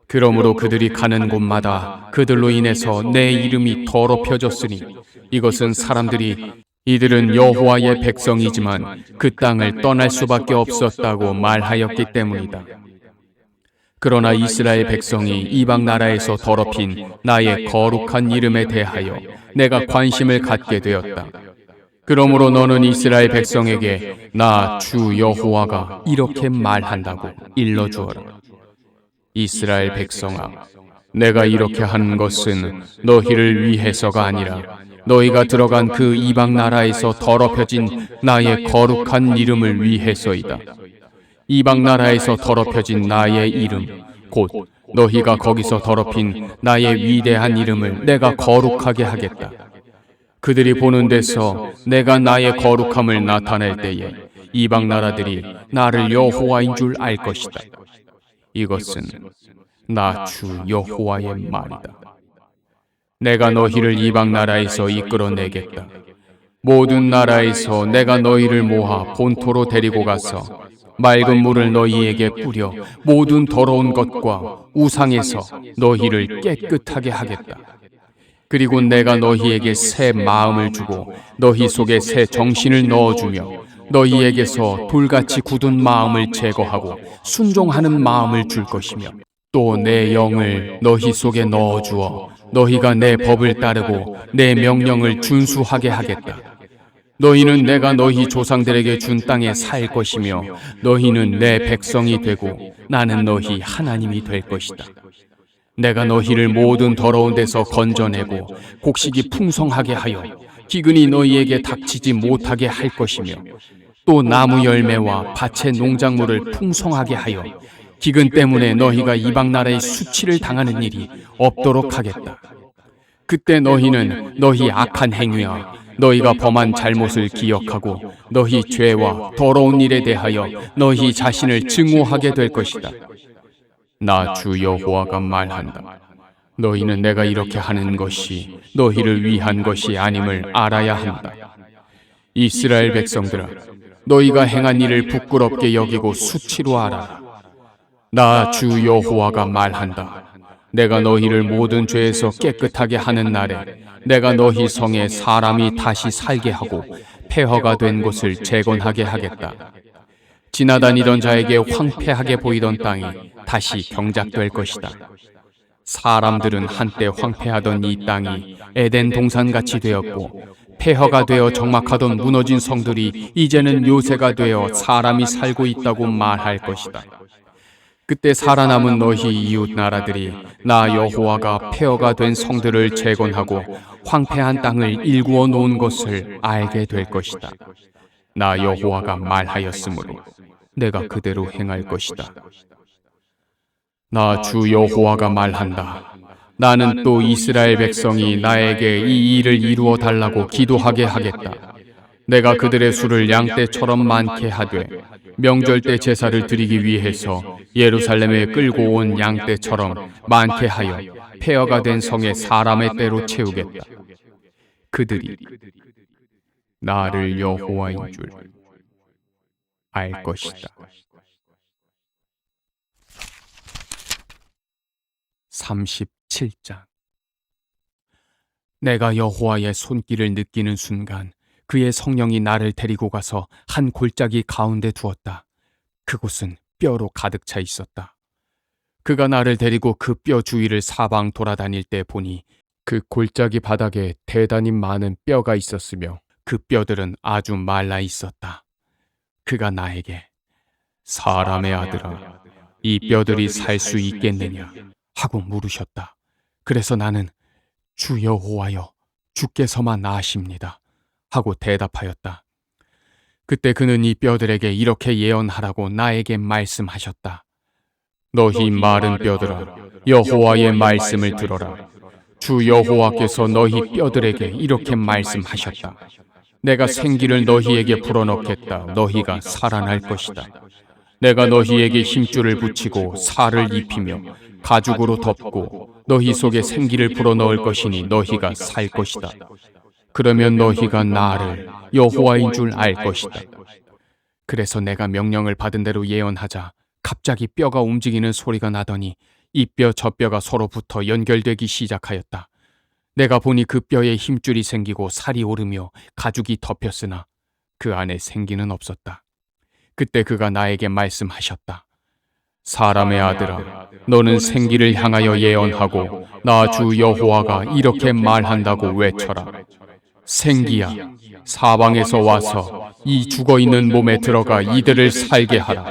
Speaker 1: 그러므로 그들이 가는 곳마다 그들로 인해서 내 이름이 더럽혀졌으니 이것은 사람들이 이들은 여호와의 백성이지만 그 땅을 떠날 수밖에 없었다고 말하였기 때문이다. 그러나 이스라엘 백성이 이방 나라에서 더럽힌 나의 거룩한 이름에 대하여 내가 관심을 갖게 되었다. 그러므로 너는 이스라엘 백성에게 나 주 여호와가 이렇게 말한다고 일러주어라. 이스라엘 백성아, 내가 이렇게 한 것은 너희를 위해서가 아니라 너희가 들어간 그 이방 나라에서 더럽혀진 나의 거룩한 이름을 위해서이다. 이방 나라에서 더럽혀진 나의 이름, 곧 너희가 거기서 더럽힌 나의 위대한 이름을 내가 거룩하게 하겠다. 그들이 보는 데서 내가 나의 거룩함을 나타낼 때에 이방 나라들이 나를 여호와인 줄 알 것이다. 이것은 나 주 여호와의 말이다. 내가 너희를 이방 나라에서 이끌어내겠다. 모든 나라에서 내가 너희를 모아 본토로 데리고 가서 맑은 물을 너희에게 뿌려 모든 더러운 것과 우상에서 너희를 깨끗하게 하겠다. 그리고 내가 너희에게 새 마음을 주고 너희 속에 새 정신을 넣어주며 너희에게서 돌같이 굳은 마음을 제거하고 순종하는 마음을 줄 것이며 또 내 영을 너희 속에 넣어주어 너희가 내 법을 따르고 내 명령을 준수하게 하겠다. 너희는 내가 너희 조상들에게 준 땅에 살 것이며 너희는 내 백성이 되고 나는 너희 하나님이 될 것이다. 내가 너희를 모든 더러운 데서 건져내고 곡식이 풍성하게 하여 기근이 너희에게 닥치지 못하게 할 것이며 또 나무 열매와 밭의 농작물을 풍성하게 하여 기근 때문에 너희가 이방 나라의 수치를 당하는 일이 없도록 하겠다. 그때 너희는 너희 악한 행위와 너희가 범한 잘못을 기억하고 너희 죄와 더러운 일에 대하여 너희 자신을 증오하게 될 것이다. 나 주 여호와가 말한다. 너희는 내가 이렇게 하는 것이 너희를 위한 것이 아님을 알아야 한다. 이스라엘 백성들아, 너희가 행한 일을 부끄럽게 여기고 수치로 알아라. 나 주 여호와가 말한다. 내가 너희를 모든 죄에서 깨끗하게 하는 날에 내가 너희 성에 사람이 다시 살게 하고 폐허가 된 곳을 재건하게 하겠다. 지나다니던 자에게 황폐하게 보이던 땅이 다시 경작될 것이다. 사람들은 한때 황폐하던 이 땅이 에덴 동산같이 되었고 폐허가 되어 적막하던 무너진 성들이 이제는 요새가 되어 사람이 살고 있다고 말할 것이다. 그때 살아남은 너희 이웃 나라들이 나 여호와가 폐허가 된 성들을 재건하고 황폐한 땅을 일구어 놓은 것을 알게 될 것이다. 나 여호와가 말하였으므로 내가 그대로 행할 것이다. 나 주 여호와가 말한다. 나는 또 이스라엘 백성이 나에게 이 일을 이루어 달라고 기도하게 하겠다. 내가 그들의 수를 양떼처럼 많게 하되 명절 때 제사를 드리기 위해서 예루살렘에 끌고 온 양떼처럼 많게 하여 폐허가 된 성에 사람의 떼로 채우겠다. 그들이 나를 여호와인 줄 알 것이다. 37장. 내가 여호와의 손길을 느끼는 순간 그의 성령이 나를 데리고 가서 한 골짜기 가운데 두었다. 그곳은 뼈로 가득 차 있었다. 그가 나를 데리고 그 뼈 주위를 사방 돌아다닐 때 보니 그 골짜기 바닥에 대단히 많은 뼈가 있었으며 그 뼈들은 아주 말라 있었다. 그가 나에게 사람의 아들아, 이 뼈들이 살 수 있겠느냐 하고 물으셨다. 그래서 나는 주 여호와여, 주께서만 아십니다 하고 대답하였다. 그때 그는 이 뼈들에게 이렇게 예언하라고 나에게 말씀하셨다. 너희 마른 뼈들아, 여호와의 말씀을 들어라. 주 여호와께서 너희 뼈들에게 이렇게 말씀하셨다. 내가 생기를 너희에게 불어넣겠다. 너희가 살아날 것이다. 내가 너희에게 힘줄을 붙이고 살을 입히며 가죽으로 덮고 너희 속에 생기를 불어넣을 것이니 너희가 살 것이다. 그러면 너희가 나를 여호와인 줄 알 것이다. 그래서 내가 명령을 받은 대로 예언하자 갑자기 뼈가 움직이는 소리가 나더니 이 뼈 저 뼈가 서로 붙어 연결되기 시작하였다. 내가 보니 그 뼈에 힘줄이 생기고 살이 오르며 가죽이 덮였으나 그 안에 생기는 없었다. 그때 그가 나에게 말씀하셨다. 사람의 아들아, 너는 생기를 향하여 예언하고 나 주 여호와가 이렇게 말한다고 외쳐라. 생기야, 사방에서 와서 이 죽어있는 몸에 들어가 이들을 살게 하라.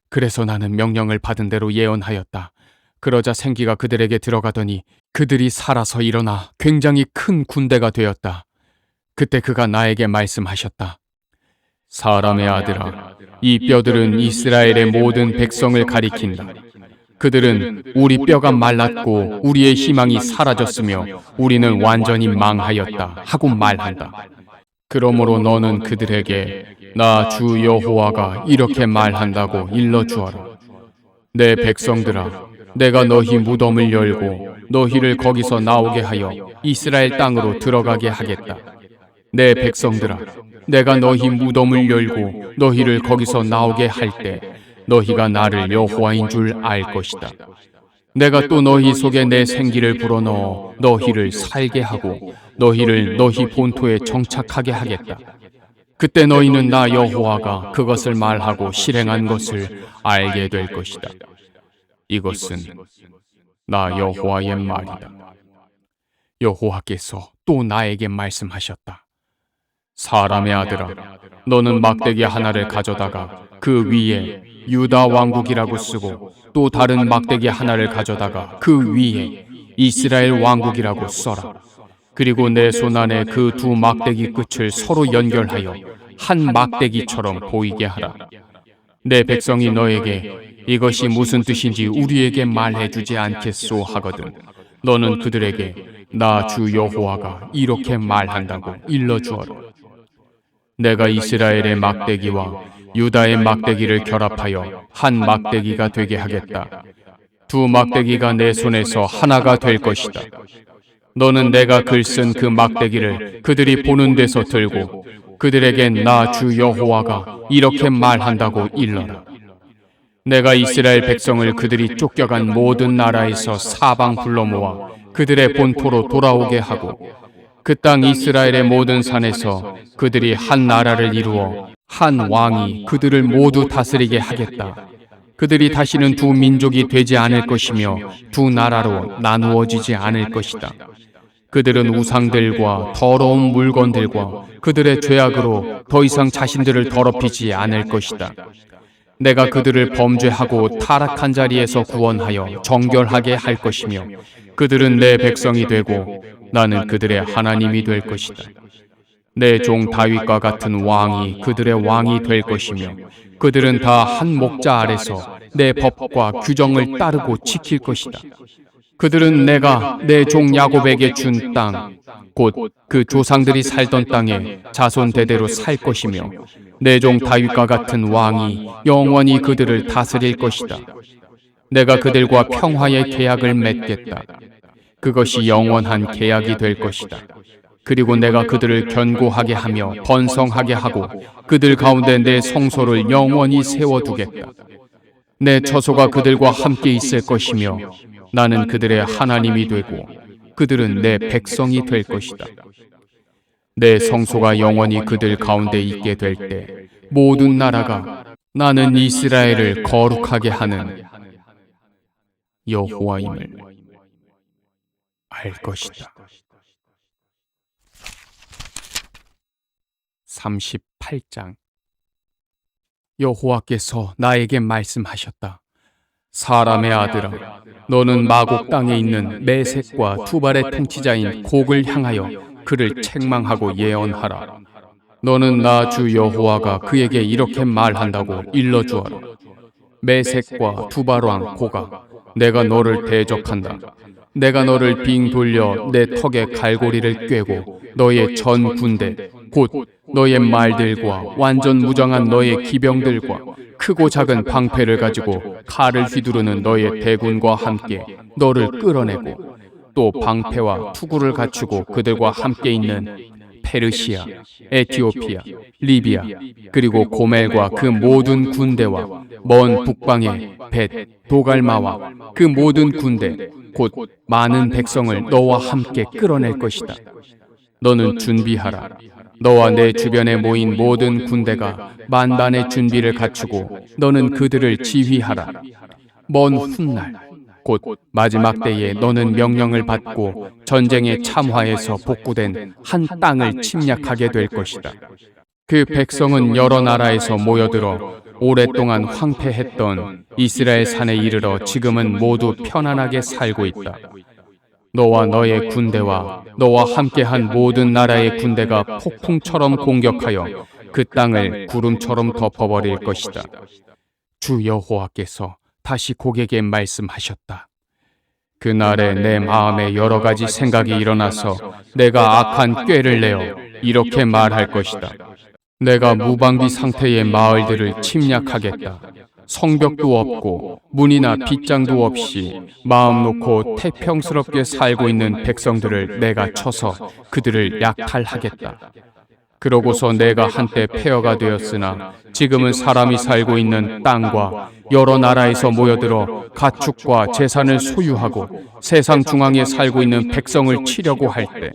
Speaker 1: 그래서 나는 명령을 받은 대로 예언하였다. 그러자 생기가 그들에게 들어가더니 그들이 살아서 일어나 굉장히 큰 군대가 되었다. 그때 그가 나에게 말씀하셨다. 사람의 아들아, 이 뼈들은 이스라엘의 모든 백성을 가리킨다. 그들은 우리 뼈가 말랐고 우리의 희망이 사라졌으며 우리는 완전히 망하였다 하고 말한다. 그러므로 너는 그들에게 나 주 여호와가 이렇게 말한다고 일러주어라. 내 백성들아, 내가 너희 무덤을 열고 너희를 거기서 나오게 하여 이스라엘 땅으로 들어가게 하겠다. 내 백성들아, 내가 너희 무덤을 열고 너희를 거기서 나오게 할 때 너희가 나를 여호와인 줄 알 것이다. 내가 또 너희 속에 내 생기를 불어넣어 너희를 살게 하고 너희를 너희 본토에 정착하게 하겠다. 그때 너희는 나 여호와가 그것을 말하고 실행한 것을 알게 될 것이다. 이것은 나 여호와의 말이다. 여호와께서 또 나에게 말씀하셨다. 사람의 아들아, 너는 막대기 하나를 가져다가 그 위에 유다 왕국이라고 쓰고 또 다른 막대기 하나를 가져다가 그 위에 이스라엘 왕국이라고 써라. 그리고 내 손 안에 그 두 막대기 끝을 서로 연결하여 한 막대기처럼 보이게 하라. 내 백성이 너에게 이것이 무슨 뜻인지 우리에게 말해주지 않겠소 하거든 너는 그들에게 나 주 여호와가 이렇게 말한다고 일러주어라. 내가 이스라엘의 막대기와 유다의 막대기를 결합하여 한 막대기가 되게 하겠다. 두 막대기가 내 손에서 하나가 될 것이다. 너는 내가 글 쓴 그 막대기를 그들이 보는 데서 들고 그들에겐 나 주 여호와가 이렇게 말한다고 일러라. 내가 이스라엘 백성을 그들이 쫓겨간 모든 나라에서 사방 불러 모아 그들의 본토로 돌아오게 하고 그 땅 이스라엘의 모든 산에서 그들이 한 나라를 이루어 한 왕이 그들을 모두 다스리게 하겠다. 그들이 다시는 두 민족이 되지 않을 것이며 두 나라로 나누어지지 않을 것이다. 그들은 우상들과 더러운 물건들과 그들의 죄악으로 더 이상 자신들을 더럽히지 않을 것이다. 내가 그들을 범죄하고 타락한 자리에서 구원하여 정결하게 할 것이며 그들은 내 백성이 되고 나는 그들의 하나님이 될 것이다. 내 종 다윗과 같은 왕이 그들의 왕이 될 것이며 그들은 다 한 목자 아래서 내 법과 규정을 따르고 지킬 것이다. 그들은 내가 내 종 야곱에게 준 땅, 곧 그 조상들이 살던 땅에 자손 대대로 살 것이며 내 종 다윗과 같은 왕이 영원히 그들을 다스릴 것이다. 내가 그들과 평화의 계약을 맺겠다. 그것이 영원한 계약이 될 것이다. 그리고 내가 그들을 견고하게 하며 번성하게 하고 그들 가운데 내 성소를 영원히 세워두겠다. 내 처소가 그들과 함께 있을 것이며 나는 그들의 하나님이 되고 그들은 내 백성이 될 것이다. 내 성소가 영원히 그들 가운데 있게 될 때 모든 나라가 나는 이스라엘을 거룩하게 하는 여호와임을 알 것이다. 38장. 여호와께서 나에게 말씀하셨다. 사람의 아들아, 너는 마곡 땅에 있는 메색과 투발의 통치자인 곡을 향하여 그를 책망하고 예언하라. 너는 나 주 여호와가 그에게 이렇게 말한다고 일러주어라. 메색과 투발 왕 고가, 내가 너를 대적한다. 내가 너를 빙 돌려 내 턱에 갈고리를 꿰고 너의 전 군대, 곧 너의 말들과 완전 무장한 너의 기병들과 크고 작은 방패를 가지고 칼을 휘두르는 너의 대군과 함께 너를 끌어내고 또 방패와 투구를 갖추고 그들과 함께 있는 페르시아, 에티오피아, 리비아, 그리고 고멜과 그 모든 군대와 먼 북방의 벳, 도갈마와 그 모든 군대, 곧 많은 백성을 너와 함께 끌어낼 것이다. 너는 준비하라. 너와 내 주변에 모인 모든 군대가 만반의 준비를 갖추고 너는 그들을 지휘하라. 먼 훗날 곧 마지막 때에 너는 명령을 받고 전쟁의 참화에서 복구된 한 땅을 침략하게 될 것이다. 그 백성은 여러 나라에서 모여들어 오랫동안 황폐했던 이스라엘 산에 이르러 지금은 모두 편안하게 살고 있다. 너와 너의 군대와 너와 함께한 모든 나라의 군대가 폭풍처럼 공격하여 그 땅을 구름처럼 덮어버릴 것이다. 주 여호와께서 다시 곡에게 말씀하셨다. 그날에 내 마음에 여러 가지 생각이 일어나서 내가 악한 꾀를 내어 이렇게 말할 것이다. 내가 무방비 상태의 마을들을 침략하겠다. 성벽도 없고 문이나 빗장도 없이 마음 놓고 태평스럽게 살고 있는 백성들을 내가 쳐서 그들을 약탈하겠다. 그러고서 내가 한때 폐허가 되었으나 지금은 사람이 살고 있는 땅과 여러 나라에서 모여들어 가축과 재산을 소유하고 세상 중앙에 살고 있는 백성을 치려고 할 때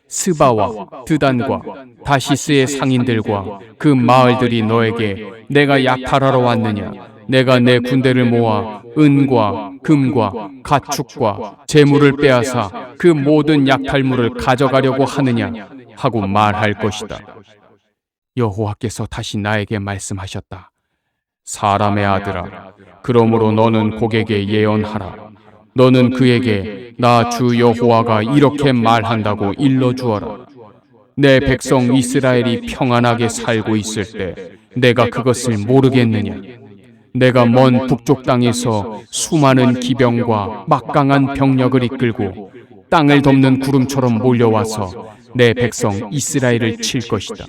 Speaker 1: 스바와 드단과 다시스의 상인들과 그 마을들이 너에게 내가 약탈하러 왔느냐, 내가 내 군대를 모아 은과 금과 가축과 재물을 빼앗아 그 모든 약탈물을 가져가려고 하느냐 하고 말할 것이다. 여호와께서 다시 나에게 말씀하셨다. 사람의 아들아, 그러므로 너는 고객에게 예언하라. 너는 그에게 나 주 여호와가 이렇게 말한다고 일러주어라. 내 백성 이스라엘이 평안하게 살고 있을 때 내가 그것을 모르겠느냐? 내가 먼 북쪽 땅에서 수많은 기병과 막강한 병력을 이끌고 땅을 덮는 구름처럼 몰려와서 내 백성 이스라엘을 칠 것이다.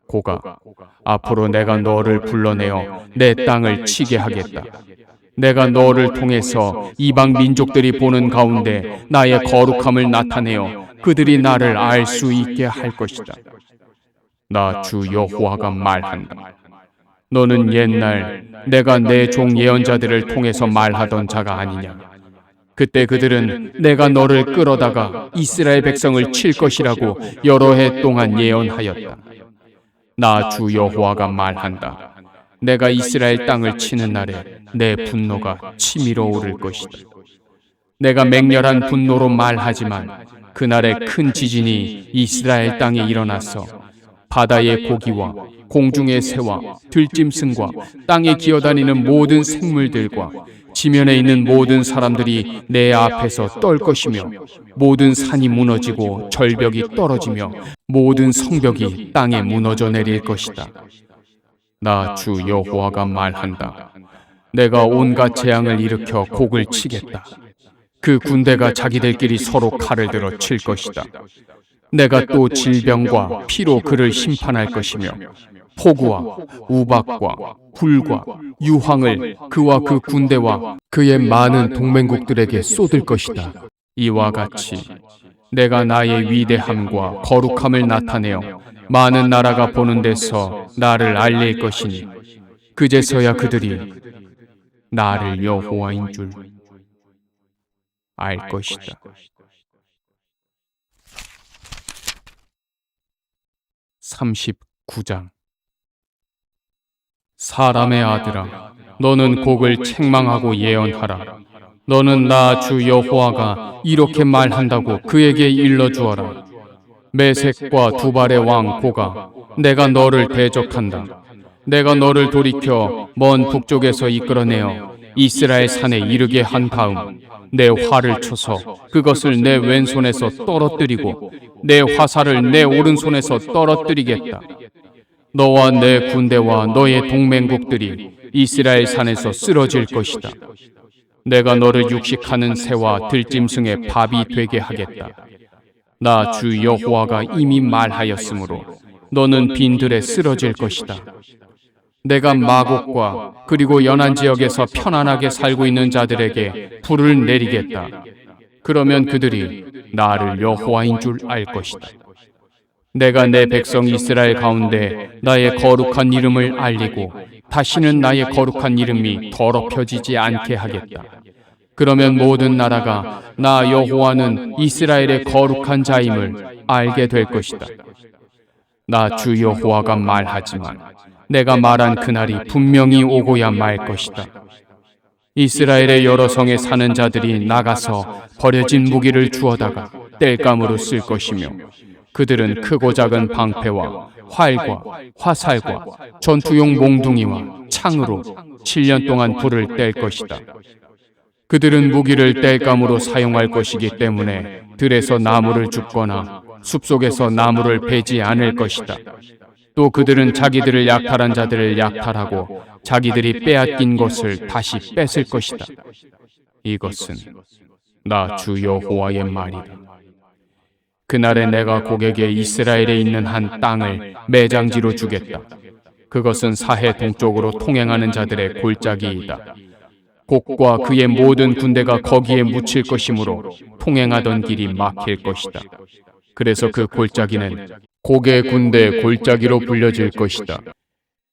Speaker 1: 고가, 앞으로 내가 너를 불러내어 내 땅을 치게 하겠다. 내가 너를 통해서 이방 민족들이 보는 가운데 나의 거룩함을 나타내어 그들이 나를 알 수 있게 할 것이다. 나 주 여호와가 말한다. 너는 옛날 내가 내 종 예언자들을 통해서 말하던 자가 아니냐? 그때 그들은 내가 너를 끌어다가 이스라엘 백성을 칠 것이라고 여러 해 동안 예언하였다. 나 주 여호와가 말한다. 내가 이스라엘 땅을 치는 날에 내 분노가 치밀어 오를 것이다. 내가 맹렬한 분노로 말하지만 그날에 큰 지진이 이스라엘 땅에 일어나서 바다의 고기와 공중의 새와 들짐승과 땅에 기어다니는 모든 생물들과 지면에 있는 모든 사람들이 내 앞에서 떨 것이며 모든 산이 무너지고 절벽이 떨어지며 모든 성벽이 땅에 무너져 내릴 것이다. 나 주 여호와가 말한다. 내가 온갖 재앙을 일으켜 곡을 치겠다. 그 군대가 자기들끼리 서로 칼을 들어 칠 것이다. 내가 또 질병과 피로 그를 심판할 것이며 폭우와 우박과 불과 유황을 그와 그 군대와 그의 많은 동맹국들에게 쏟을 것이다. 이와 같이 내가 나의 위대함과 거룩함을 나타내어 많은 나라가 보는 데서 나를 알릴 것이니 그제서야 그들이 나를 여호와인 줄 알 것이다. 39장. 사람의 아들아, 너는 곡을 책망하고 예언하라. 너는 나 주 여호와가 이렇게 말한다고 그에게 일러주어라. 메색과 두발의 왕 고가, 내가 너를 대적한다. 내가 너를 돌이켜 먼 북쪽에서 이끌어내어 이스라엘 산에 이르게 한 다음 내 활을 쳐서 그것을 내 왼손에서 떨어뜨리고 내 화살을 내 오른손에서 떨어뜨리겠다. 너와 내 군대와 너의 동맹국들이 이스라엘 산에서 쓰러질 것이다. 내가 너를 육식하는 새와 들짐승의 밥이 되게 하겠다. 나 주 여호와가 이미 말하였으므로 너는 빈들에 쓰러질 것이다. 내가 마곡과 그리고 연안 지역에서 편안하게 살고 있는 자들에게 불을 내리겠다. 그러면 그들이 나를 여호와인 줄 알 것이다. 내가 내 백성 이스라엘 가운데 나의 거룩한 이름을 알리고 다시는 나의 거룩한 이름이 더럽혀지지 않게 하겠다. 그러면 모든 나라가 나 여호와는 이스라엘의 거룩한 자임을 알게 될 것이다. 나 주 여호와가 말하지만 내가 말한 그날이 분명히 오고야 말 것이다. 이스라엘의 여러 성에 사는 자들이 나가서 버려진 무기를 주워다가 땔감으로 쓸 것이며 그들은 크고 작은 방패와 활과 화살과 전투용 몽둥이와 창으로 7년 동안 불을 뗄 것이다. 그들은 무기를 땔감으로 사용할 것이기 때문에 들에서 나무를 줍거나 숲속에서 나무를 베지 않을 것이다. 또 그들은 자기들을 약탈한 자들을 약탈하고 자기들이 빼앗긴 것을 다시 뺏을 것이다. 이것은 나 주 여호와의 말이다. 그날에 내가 고객에 이스라엘에 있는 한 땅을 매장지로 주겠다. 그것은 사해 동쪽으로 통행하는 자들의 골짜기이다. 곡과 그의 모든 군대가 거기에 묻힐 것이므로 통행하던 길이 막힐 것이다. 그래서 그 골짜기는 고개 군대 골짜기로 불려질 것이다.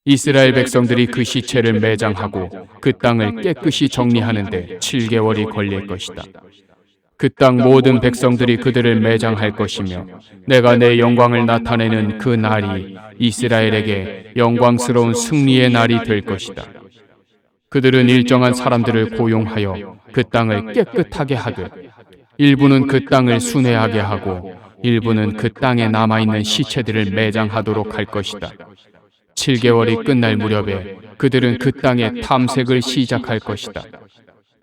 Speaker 1: 이스라엘 백성들이 그 시체를 매장하고 그 땅을 깨끗이 정리하는데 7개월이 걸릴 것이다. 그 땅 모든 백성들이 그들을 매장할 것이며 내가 내 영광을 나타내는 그 날이 이스라엘에게 영광스러운 승리의 날이 될 것이다. 그들은 일정한 사람들을 고용하여 그 땅을 깨끗하게 하듯 일부는 그 땅을 순회하게 하고 일부는 그 땅에 남아있는 시체들을 매장하도록 할 것이다. 7개월이 끝날 무렵에 그들은 그 땅에 탐색을 시작할 것이다.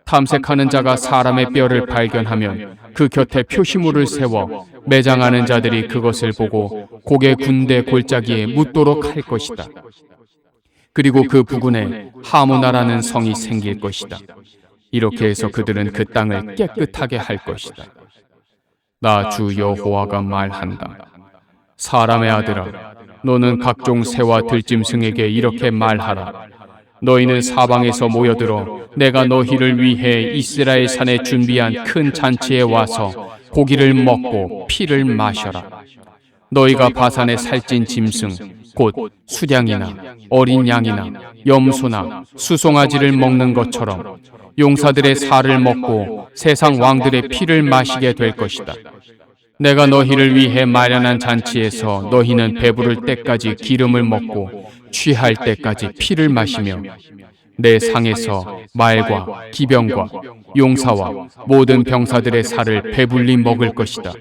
Speaker 1: 탐색하는 자가 사람의 뼈를 발견하면 그 곁에 표시물을 세워 매장하는 자들이 그것을 보고 고개 군대 골짜기에 묻도록 할 것이다. 그리고 그 부근에 하모나라는 성이 생길 것이다. 이렇게 해서 그들은 그 땅을 깨끗하게 할 것이다. 나 주 여호와가 말한다. 사람의 아들아, 너는 각종 새와 들짐승에게 이렇게 말하라. 너희는 사방에서 모여들어 내가 너희를 위해 이스라엘 산에 준비한 큰 잔치에 와서 고기를 먹고 피를 마셔라. 너희가 바산의 살찐 짐승 곧 수량이나 어린 양이나 염소나 수송아지를 먹는 것처럼 용사들의 살을 먹고 세상 왕들의 피를 마시게 될 것이다. 내가 너희를 위해 마련한 잔치에서 너희는 배부를 때까지 기름을 먹고 취할 때까지 피를 마시며 내 상에서 말과 기병과 용사와 모든 병사들의 살을 배불리 먹을 것이다.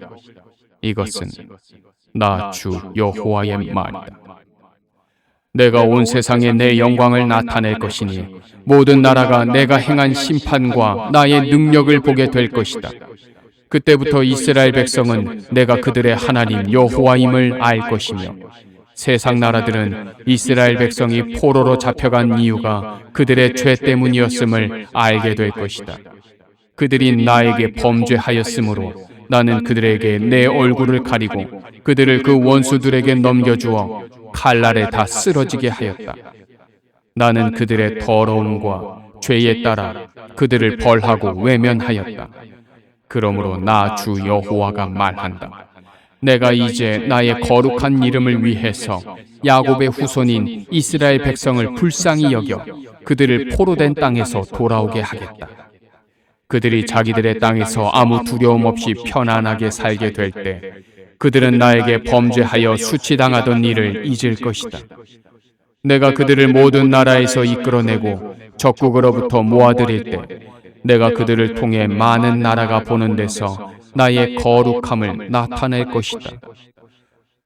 Speaker 1: 이것은 나 주 여호와의 말이다. 내가 온 세상에 내 영광을 나타낼 것이니 모든 나라가 내가 행한 심판과 나의 능력을 보게 될 것이다. 그때부터 이스라엘 백성은 내가 그들의 하나님 여호와임을 알 것이며 세상 나라들은 이스라엘 백성이 포로로 잡혀간 이유가 그들의 죄 때문이었음을 알게 될 것이다. 그들이 나에게 범죄하였으므로 나는 그들에게 내 얼굴을 가리고 그들을 그 원수들에게 넘겨주어 칼날에 다 쓰러지게 하였다. 나는 그들의 더러움과 죄에 따라 그들을 벌하고 외면하였다. 그러므로 나 주 여호와가 말한다. 내가 이제 나의 거룩한 이름을 위해서 야곱의 후손인 이스라엘 백성을 불쌍히 여겨 그들을 포로된 땅에서 돌아오게 하겠다. 그들이 자기들의 땅에서 아무 두려움 없이 편안하게 살게 될 때 그들은 나에게 범죄하여 수치당하던 일을 잊을 것이다. 내가 그들을 모든 나라에서 이끌어내고 적국으로부터 모아들일 때 내가 그들을 통해 많은 나라가 보는 데서 나의 거룩함을 나타낼 것이다.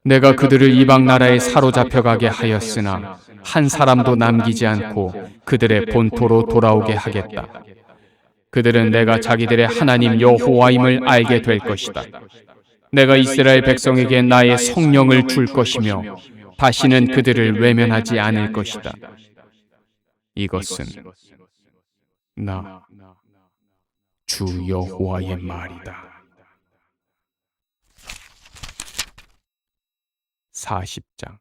Speaker 1: 내가 그들을 이방 나라에 사로잡혀가게 하였으나 한 사람도 남기지 않고 그들의 본토로 돌아오게 하겠다. 그들은 내가 자기들의 하나님 여호와임을 알게 될 것이다. 내가 이스라엘 백성에게 나의 성령을 줄 것이며 다시는 그들을 외면하지 않을 것이다. 이것은 나 주 여호와의 말이다. 40장.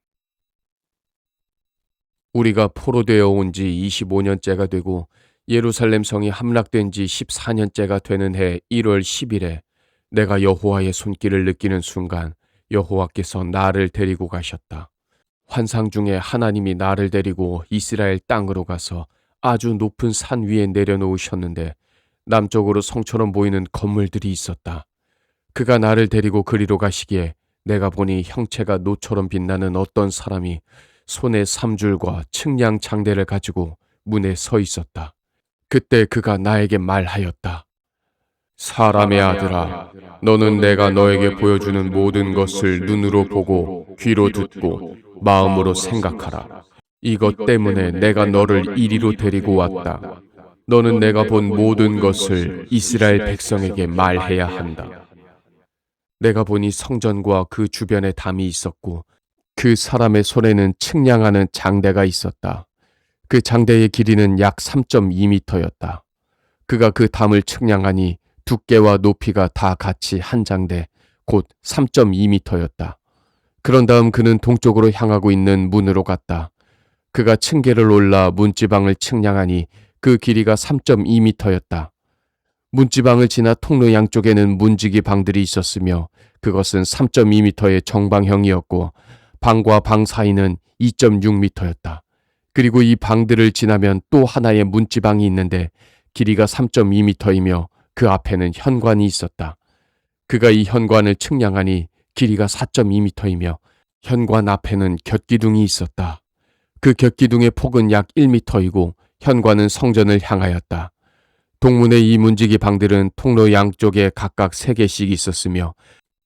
Speaker 1: 우리가 포로되어 온 지 25년째가 되고 예루살렘 성이 함락된 지 14년째가 되는 해 1월 10일에 내가 여호와의 손길을 느끼는 순간 여호와께서 나를 데리고 가셨다. 환상 중에 하나님이 나를 데리고 이스라엘 땅으로 가서 아주 높은 산 위에 내려놓으셨는데 남쪽으로 성처럼 보이는 건물들이 있었다. 그가 나를 데리고 그리로 가시기에 내가 보니 형체가 노처럼 빛나는 어떤 사람이 손에 삼줄과 측량 장대를 가지고 문에 서 있었다. 그때 그가 나에게 말하였다. 사람의 아들아, 너는 내가 너에게 보여주는 모든 것을 눈으로 보고 귀로 듣고 마음으로 생각하라. 이것 때문에 내가 너를 이리로 데리고 왔다. 너는 내가 본 모든 것을 이스라엘 백성에게 말해야 한다. 내가 보니 성전과 그 주변에 담이 있었고 그 사람의 손에는 측량하는 장대가 있었다. 그 장대의 길이는 약 3.2m였다. 그가 그 담을 측량하니 두께와 높이가 다 같이 한 장대, 곧 3.2m였다. 그런 다음 그는 동쪽으로 향하고 있는 문으로 갔다. 그가 층계를 올라 문지방을 측량하니 그 길이가 3.2m였다. 문지방을 지나 통로 양쪽에는 문지기 방들이 있었으며 그것은 3.2m의 정방형이었고 방과 방 사이는 2.6m였다. 그리고 이 방들을 지나면 또 하나의 문지방이 있는데 길이가 3.2m이며 그 앞에는 현관이 있었다. 그가 이 현관을 측량하니 길이가 4.2m이며 현관 앞에는 곁기둥이 있었다. 그 곁기둥의 폭은 약 1m이고 현관은 성전을 향하였다. 동문의 이 문지기 방들은 통로 양쪽에 각각 3개씩 있었으며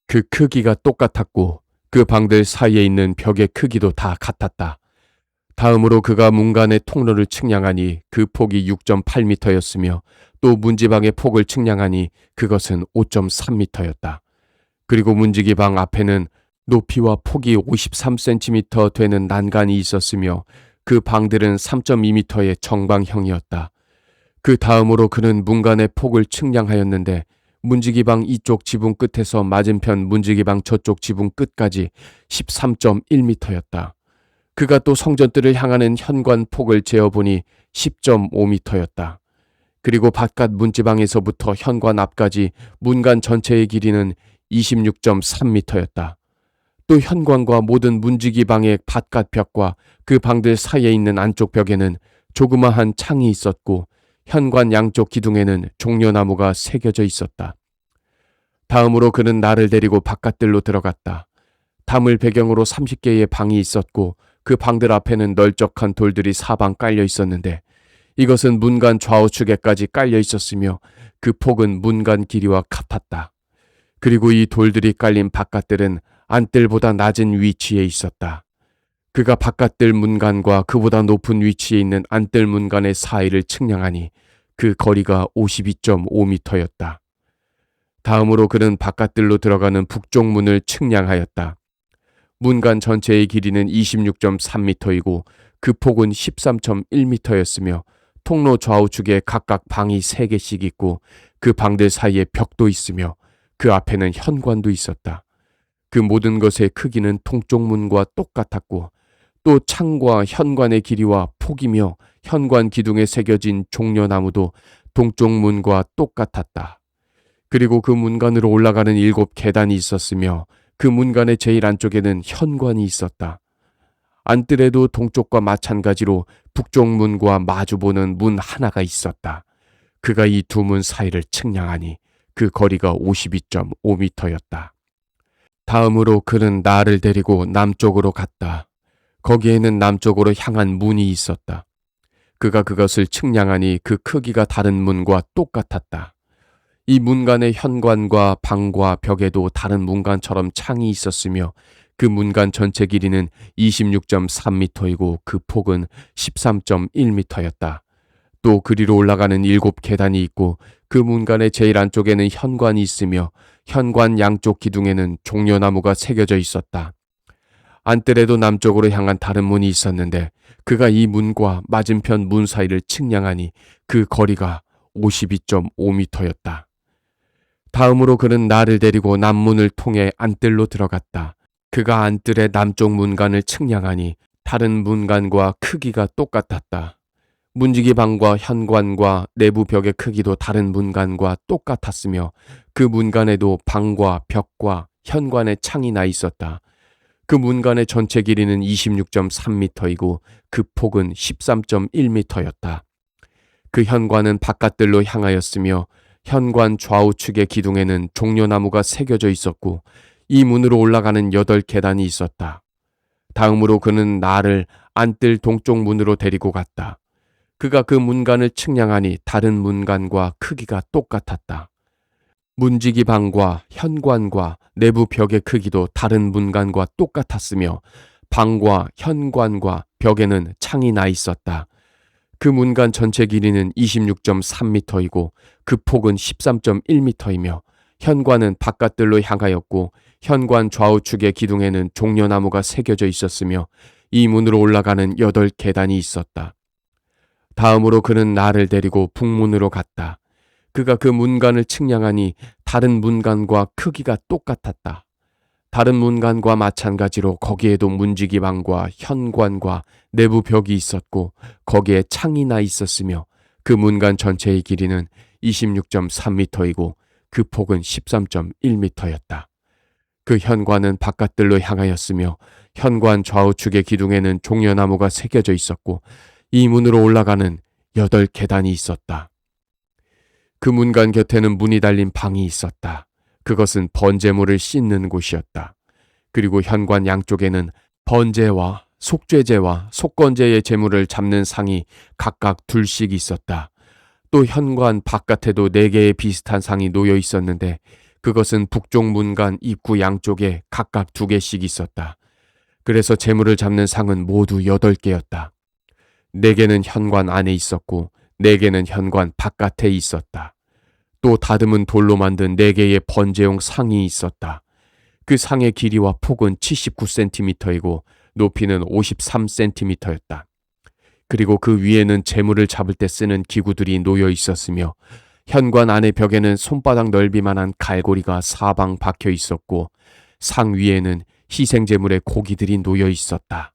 Speaker 1: 그 크기가 똑같았고 그 방들 사이에 있는 벽의 크기도 다 같았다. 다음으로 그가 문간의 통로를 측량하니 그 폭이 6.8m였으며 또 문지방의 폭을 측량하니 그것은 5.3m였다. 그리고 문지기 방 앞에는 높이와 폭이 53cm 되는 난간이 있었으며 그 방들은 3.2m의 정방형이었다. 그 다음으로 그는 문간의 폭을 측량하였는데 문지기방 이쪽 지붕 끝에서 맞은편 문지기방 저쪽 지붕 끝까지 13.1m였다. 그가 또 성전뜰을 향하는 현관 폭을 재어보니 10.5m였다. 그리고 바깥 문지방에서부터 현관 앞까지 문간 전체의 길이는 26.3m였다. 또 현관과 모든 문지기방의 바깥 벽과 그 방들 사이에 있는 안쪽 벽에는 조그마한 창이 있었고 현관 양쪽 기둥에는 종려나무가 새겨져 있었다. 다음으로 그는 나를 데리고 바깥들로 들어갔다. 담을 배경으로 30개의 방이 있었고 그 방들 앞에는 널쩍한 돌들이 사방 깔려 있었는데 이것은 문간 좌우측에까지 깔려 있었으며 그 폭은 문간 길이와 같았다. 그리고 이 돌들이 깔린 바깥들은 안뜰보다 낮은 위치에 있었다. 그가 바깥뜰 문간과 그보다 높은 위치에 있는 안뜰 문간의 사이를 측량하니 그 거리가 52.5m였다. 다음으로 그는 바깥뜰로 들어가는 북쪽 문을 측량하였다. 문간 전체의 길이는 26.3m이고 그 폭은 13.1m였으며 통로 좌우측에 각각 방이 3개씩 있고 그 방들 사이에 벽도 있으며 그 앞에는 현관도 있었다. 그 모든 것의 크기는 동쪽 문과 똑같았고 또 창과 현관의 길이와 폭이며 현관 기둥에 새겨진 종려나무도 동쪽 문과 똑같았다. 그리고 그 문간으로 올라가는 7 계단이 있었으며 그 문간의 제일 안쪽에는 현관이 있었다. 안뜰에도 동쪽과 마찬가지로 북쪽 문과 마주보는 문 하나가 있었다. 그가 이 두 문 사이를 측량하니 그 거리가 52.5m였다. 다음으로 그는 나를 데리고 남쪽으로 갔다. 거기에는 남쪽으로 향한 문이 있었다. 그가 그것을 측량하니 그 크기가 다른 문과 똑같았다. 이 문간의 현관과 방과 벽에도 다른 문간처럼 창이 있었으며 그 문간 전체 길이는 26.3m이고 그 폭은 13.1m였다. 또 그리로 올라가는 7 계단이 있고 그 문간의 제일 안쪽에는 현관이 있으며 현관 양쪽 기둥에는 종려나무가 새겨져 있었다. 안뜰에도 남쪽으로 향한 다른 문이 있었는데 그가 이 문과 맞은편 문 사이를 측량하니 그 거리가 52.5m였다. 다음으로 그는 나를 데리고 남문을 통해 안뜰로 들어갔다. 그가 안뜰의 남쪽 문간을 측량하니 다른 문간과 크기가 똑같았다. 문지기 방과 현관과 내부 벽의 크기도 다른 문간과 똑같았으며 그 문간에도 방과 벽과 현관에 창이 나 있었다. 그 문간의 전체 길이는 26.3m이고 그 폭은 13.1m였다. 그 현관은 바깥들로 향하였으며 현관 좌우측의 기둥에는 종려나무가 새겨져 있었고 이 문으로 올라가는 8 계단이 있었다. 다음으로 그는 나를 안뜰 동쪽 문으로 데리고 갔다. 그가 그 문간을 측량하니 다른 문간과 크기가 똑같았다. 문지기 방과 현관과 내부 벽의 크기도 다른 문간과 똑같았으며 방과 현관과 벽에는 창이 나 있었다. 그 문간 전체 길이는 26.3m이고 그 폭은 13.1m이며 현관은 바깥들로 향하였고 현관 좌우측의 기둥에는 종려나무가 새겨져 있었으며 이 문으로 올라가는 8 계단이 있었다. 다음으로 그는 나를 데리고 북문으로 갔다. 그가 그 문간을 측량하니 다른 문간과 크기가 똑같았다. 다른 문간과 마찬가지로 거기에도 문지기 방과 현관과 내부 벽이 있었고 거기에 창이 나 있었으며 그 문간 전체의 길이는 26.3m이고 그 폭은 13.1m였다. 그 현관은 바깥들로 향하였으며 현관 좌우측의 기둥에는 종려나무가 새겨져 있었고 이 문으로 올라가는 8계단이 있었다. 그 문간 곁에는 문이 달린 방이 있었다. 그것은 번제물을 씻는 곳이었다. 그리고 현관 양쪽에는 번제와 속죄제와 속건제의 제물을 잡는 상이 각각 둘씩 있었다. 또 현관 바깥에도 4개의 비슷한 상이 놓여 있었는데 그것은 북쪽 문간 입구 양쪽에 각각 2개씩 있었다. 그래서 제물을 잡는 상은 모두 8개였다. 4개는 현관 안에 있었고 4개는 현관 바깥에 있었다. 또 다듬은 돌로 만든 4개의 번제용 상이 있었다. 그 상의 길이와 폭은 79cm이고 높이는 53cm였다. 그리고 그 위에는 제물을 잡을 때 쓰는 기구들이 놓여 있었으며 현관 안의 벽에는 손바닥 넓이만한 갈고리가 사방 박혀 있었고 상 위에는 희생제물의 고기들이 놓여 있었다.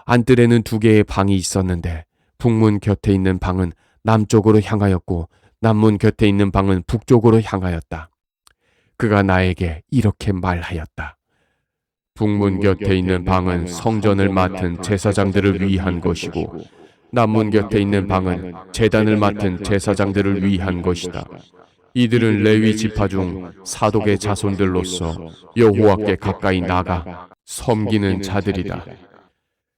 Speaker 1: 안뜰에는 2개의 방이 있었는데 북문 곁에 있는 방은 남쪽으로 향하였고 남문 곁에 있는 방은 북쪽으로 향하였다. 그가 나에게 이렇게 말하였다. 북문 곁에 있는 방은 성전을 맡은 제사장들을 위한 것이고 남문 곁에 있는 방은 제단을 맡은 제사장들을 위한 것이다. 이들은 레위 지파 중 사독의 자손들로서 여호와께 가까이 나가 섬기는 자들이다.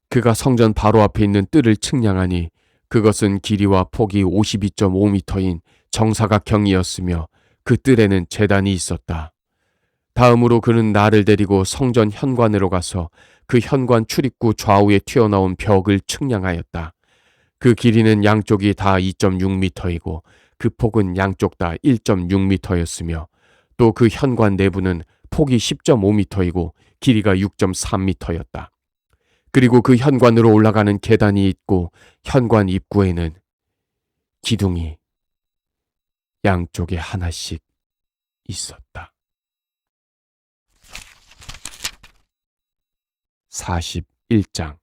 Speaker 1: 그가 성전 바로 앞에 있는 뜰을 측량하니 그것은 길이와 폭이 52.5m인 정사각형이었으며 그 뜰에는 제단이 있었다. 다음으로 그는 나를 데리고 성전 현관으로 가서 그 현관 출입구 좌우에 튀어나온 벽을 측량하였다. 그 길이는 양쪽이 다 2.6m이고 그 폭은 양쪽 다 1.6m였으며 또 그 현관 내부는 폭이 10.5m이고 길이가 6.3m였다. 그리고 그 현관으로 올라가는 계단이 있고 현관 입구에는 기둥이 양쪽에 하나씩 있었다. 41장.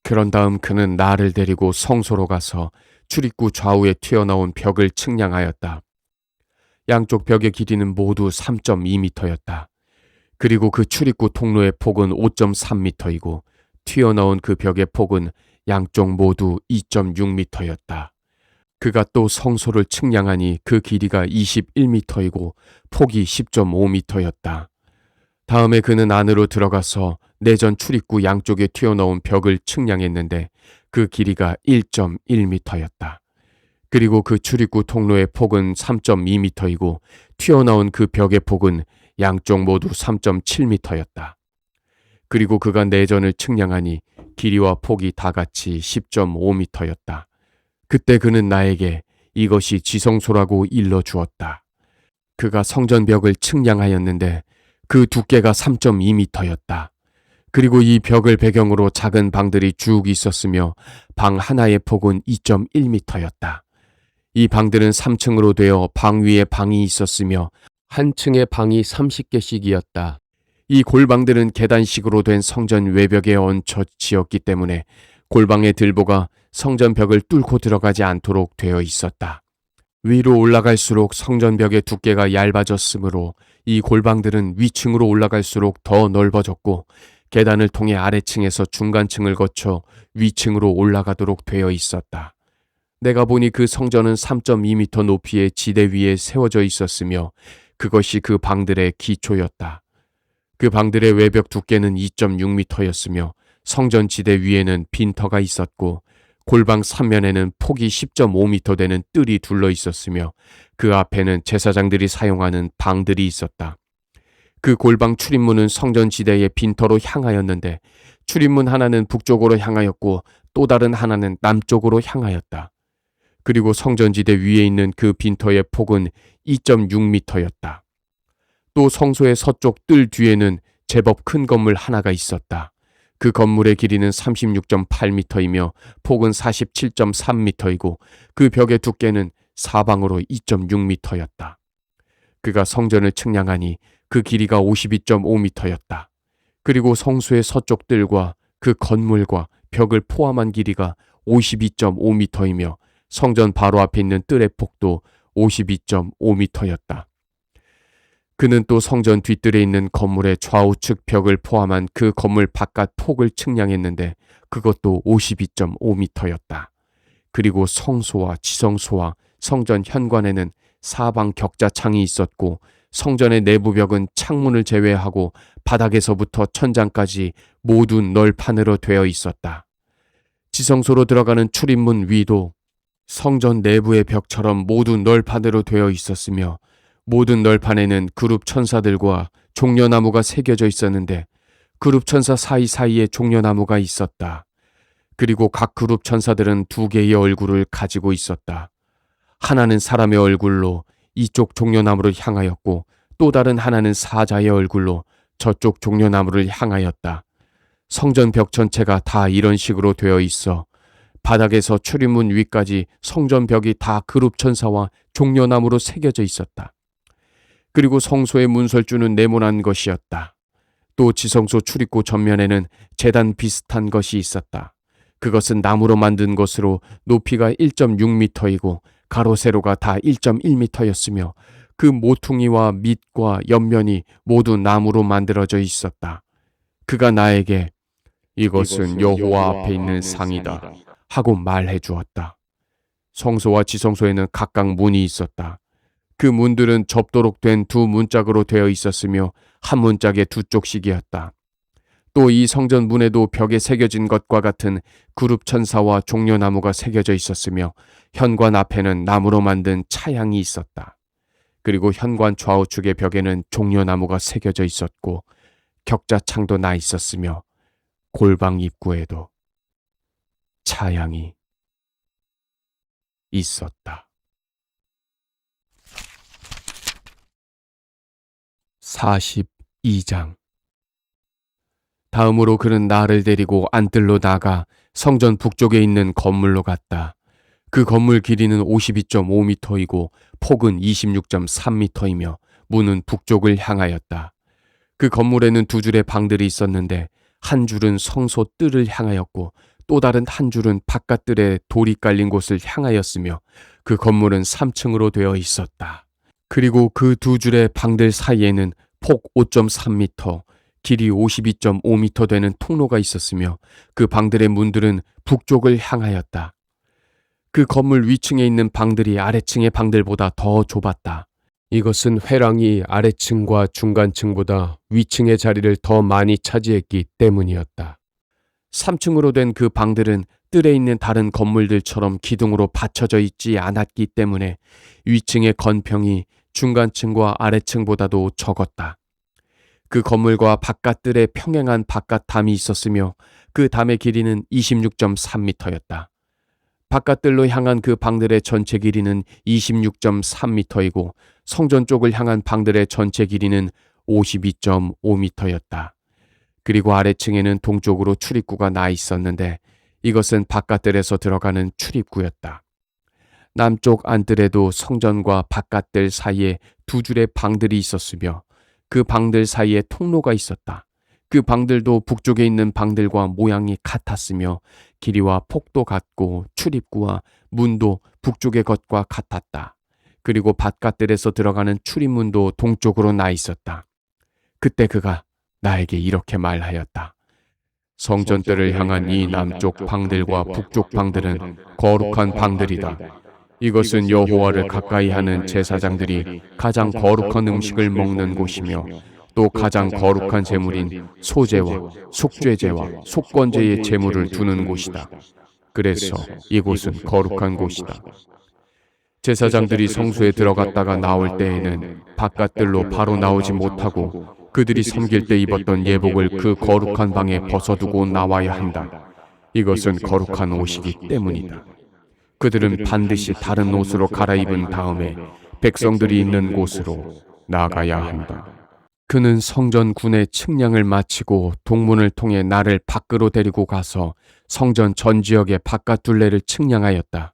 Speaker 1: 그런 다음 그는 나를 데리고 성소로 가서 출입구 좌우에 튀어나온 벽을 측량하였다. 양쪽 벽의 길이는 모두 3.2m였다. 그리고 그 출입구 통로의 폭은 5.3m이고 튀어나온 그 벽의 폭은 양쪽 모두 2.6m였다. 그가 또 성소를 측량하니 그 길이가 21m이고 폭이 10.5m였다. 다음에 그는 안으로 들어가서 내전 출입구 양쪽에 튀어나온 벽을 측량했는데 그 길이가 1.1m였다. 그리고 그 출입구 통로의 폭은 3.2m이고 튀어나온 그 벽의 폭은 양쪽 모두 3.7m였다. 그리고 그가 내전을 측량하니 길이와 폭이 다 같이 10.5m였다. 그때 그는 나에게 이것이 지성소라고 일러주었다. 그가 성전벽을 측량하였는데 그 두께가 3.2m였다. 그리고 이 벽을 배경으로 작은 방들이 쭉 있었으며 방 하나의 폭은 2.1m였다. 이 방들은 3층으로 되어 방 위에 방이 있었으며 한 층에 방이 30개씩이었다. 이 골방들은 계단식으로 된 성전 외벽에 얹혀 지었기 때문에 골방의 들보가 성전벽을 뚫고 들어가지 않도록 되어 있었다. 위로 올라갈수록 성전벽의 두께가 얇아졌으므로 이 골방들은 위층으로 올라갈수록 더 넓어졌고 계단을 통해 아래층에서 중간층을 거쳐 위층으로 올라가도록 되어 있었다. 내가 보니 그 성전은 3.2m 높이의 지대 위에 세워져 있었으며 그것이 그 방들의 기초였다. 그 방들의 외벽 두께는 2.6m였으며 성전 지대 위에는 빈터가 있었고 골방 3면에는 폭이 10.5m 되는 뜰이 둘러 있었으며 그 앞에는 제사장들이 사용하는 방들이 있었다. 그 골방 출입문은 성전 지대의 빈터로 향하였는데 출입문 하나는 북쪽으로 향하였고 또 다른 하나는 남쪽으로 향하였다. 그리고 성전 지대 위에 있는 그 빈터의 폭은 2.6m였다. 또 성소의 서쪽 뜰 뒤에는 제법 큰 건물 하나가 있었다. 그 건물의 길이는 36.8m이며 폭은 47.3m이고 그 벽의 두께는 사방으로 2.6m였다. 그가 성전을 측량하니 그 길이가 52.5m였다. 그리고 성소의 서쪽 뜰과 그 건물과 벽을 포함한 길이가 52.5m이며 성전 바로 앞에 있는 뜰의 폭도 52.5m였다. 그는 또 성전 뒷뜰에 있는 건물의 좌우측 벽을 포함한 그 건물 바깥 폭을 측량했는데 그것도 52.5m였다. 그리고 성소와 지성소와 성전 현관에는 사방 격자창이 있었고 성전의 내부 벽은 창문을 제외하고 바닥에서부터 천장까지 모두 널판으로 되어 있었다. 지성소로 들어가는 출입문 위도 성전 내부의 벽처럼 모두 널판으로 되어 있었으며 모든 널판에는 그룹 천사들과 종려나무가 새겨져 있었는데 그룹 천사 사이사이에 종려나무가 있었다. 그리고 각 그룹 천사들은 두 개의 얼굴을 가지고 있었다. 하나는 사람의 얼굴로 이쪽 종려나무를 향하였고 또 다른 하나는 사자의 얼굴로 저쪽 종려나무를 향하였다. 성전 벽 전체가 다 이런 식으로 되어 있어 바닥에서 출입문 위까지 성전 벽이 다 그룹 천사와 종려나무로 새겨져 있었다. 그리고 성소의 문설주는 네모난 것이었다. 또 지성소 출입구 전면에는 제단 비슷한 것이 있었다. 그것은 나무로 만든 것으로 높이가 1.6m이고 가로 세로가 다 1.1m였으며 그 모퉁이와 밑과 옆면이 모두 나무로 만들어져 있었다. 그가 나에게 이것은 여호와 앞에 있는 상이다 하고 말해 주었다. 성소와 지성소에는 각각 문이 있었다. 그 문들은 접도록 된 두 문짝으로 되어 있었으며 한 문짝에 두 쪽씩이었다. 또 이 성전 문에도 벽에 새겨진 것과 같은 그룹 천사와 종려나무가 새겨져 있었으며 현관 앞에는 나무로 만든 차양이 있었다. 그리고 현관 좌우측의 벽에는 종려나무가 새겨져 있었고 격자창도 나 있었으며 골방 입구에도 차양이 있었다. 42장. 다음으로 그는 나를 데리고 안뜰로 나가 성전 북쪽에 있는 건물로 갔다. 그 건물 길이는 52.5m이고 폭은 26.3m이며 문은 북쪽을 향하였다. 그 건물에는 두 줄의 방들이 있었는데 한 줄은 성소 뜰을 향하였고 또 다른 한 줄은 바깥뜰에 돌이 깔린 곳을 향하였으며 그 건물은 3층으로 되어 있었다. 그리고 그 두 줄의 방들 사이에는 폭 5.3m, 길이 52.5m 되는 통로가 있었으며 그 방들의 문들은 북쪽을 향하였다. 그 건물 위층에 있는 방들이 아래층의 방들보다 더 좁았다. 이것은 회랑이 아래층과 중간층보다 위층의 자리를 더 많이 차지했기 때문이었다. 3층으로 된 그 방들은 뜰에 있는 다른 건물들처럼 기둥으로 받쳐져 있지 않았기 때문에 위층의 건평이 중간층과 아래층보다도 적었다. 그 건물과 바깥뜰에 평행한 바깥담이 있었으며 그 담의 길이는 26.3m였다. 바깥뜰로 향한 그 방들의 전체 길이는 26.3m이고 성전 쪽을 향한 방들의 전체 길이는 52.5m였다. 그리고 아래층에는 동쪽으로 출입구가 나 있었는데 이것은 바깥뜰에서 들어가는 출입구였다. 남쪽 안뜰에도 성전과 바깥뜰 사이에 두 줄의 방들이 있었으며 그 방들 사이에 통로가 있었다. 그 방들도 북쪽에 있는 방들과 모양이 같았으며 길이와 폭도 같고 출입구와 문도 북쪽의 것과 같았다. 그리고 바깥뜰에서 들어가는 출입문도 동쪽으로 나 있었다. 그때 그가 나에게 이렇게 말하였다. 성전뜰을 향한 이 남쪽 방들과 북쪽 방들은 거룩한 방들이다. 이것은 여호와를 가까이 하는 제사장들이 가장 거룩한 음식을 먹는 곳이며 또 가장 거룩한 제물인 소제와 속죄제와 속건제의 제물을 두는 곳이다. 그래서 이곳은 거룩한 곳이다. 제사장들이 성소에 들어갔다가 나올 때에는 바깥들로 바로 나오지 못하고 그들이 섬길 때 입었던 예복을 그 거룩한 방에 벗어두고 나와야 한다. 이것은 거룩한 옷이기 때문이다. 그들은 반드시 다른 옷으로 갈아입은 다음에 백성들이 있는 곳으로 나가야 한다. 그는 성전군의 측량을 마치고 동문을 통해 나를 밖으로 데리고 가서 성전 전 지역의 바깥 둘레를 측량하였다.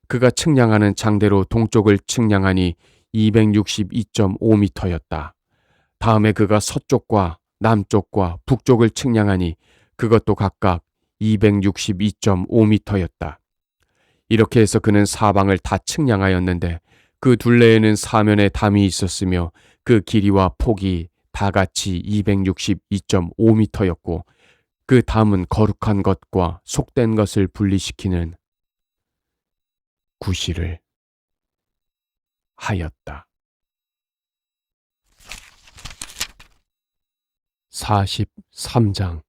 Speaker 1: 그가 측량하는 장대로 동쪽을 측량하니 262.5m였다. 다음에 그가 서쪽과 남쪽과 북쪽을 측량하니 그것도 각각 262.5m였다. 이렇게 해서 그는 사방을 다 측량하였는데 그 둘레에는 사면에 담이 있었으며 그 길이와 폭이 다 같이 262.5미터였고 그 담은 거룩한 것과 속된 것을 분리시키는 구실을 하였다. 43장.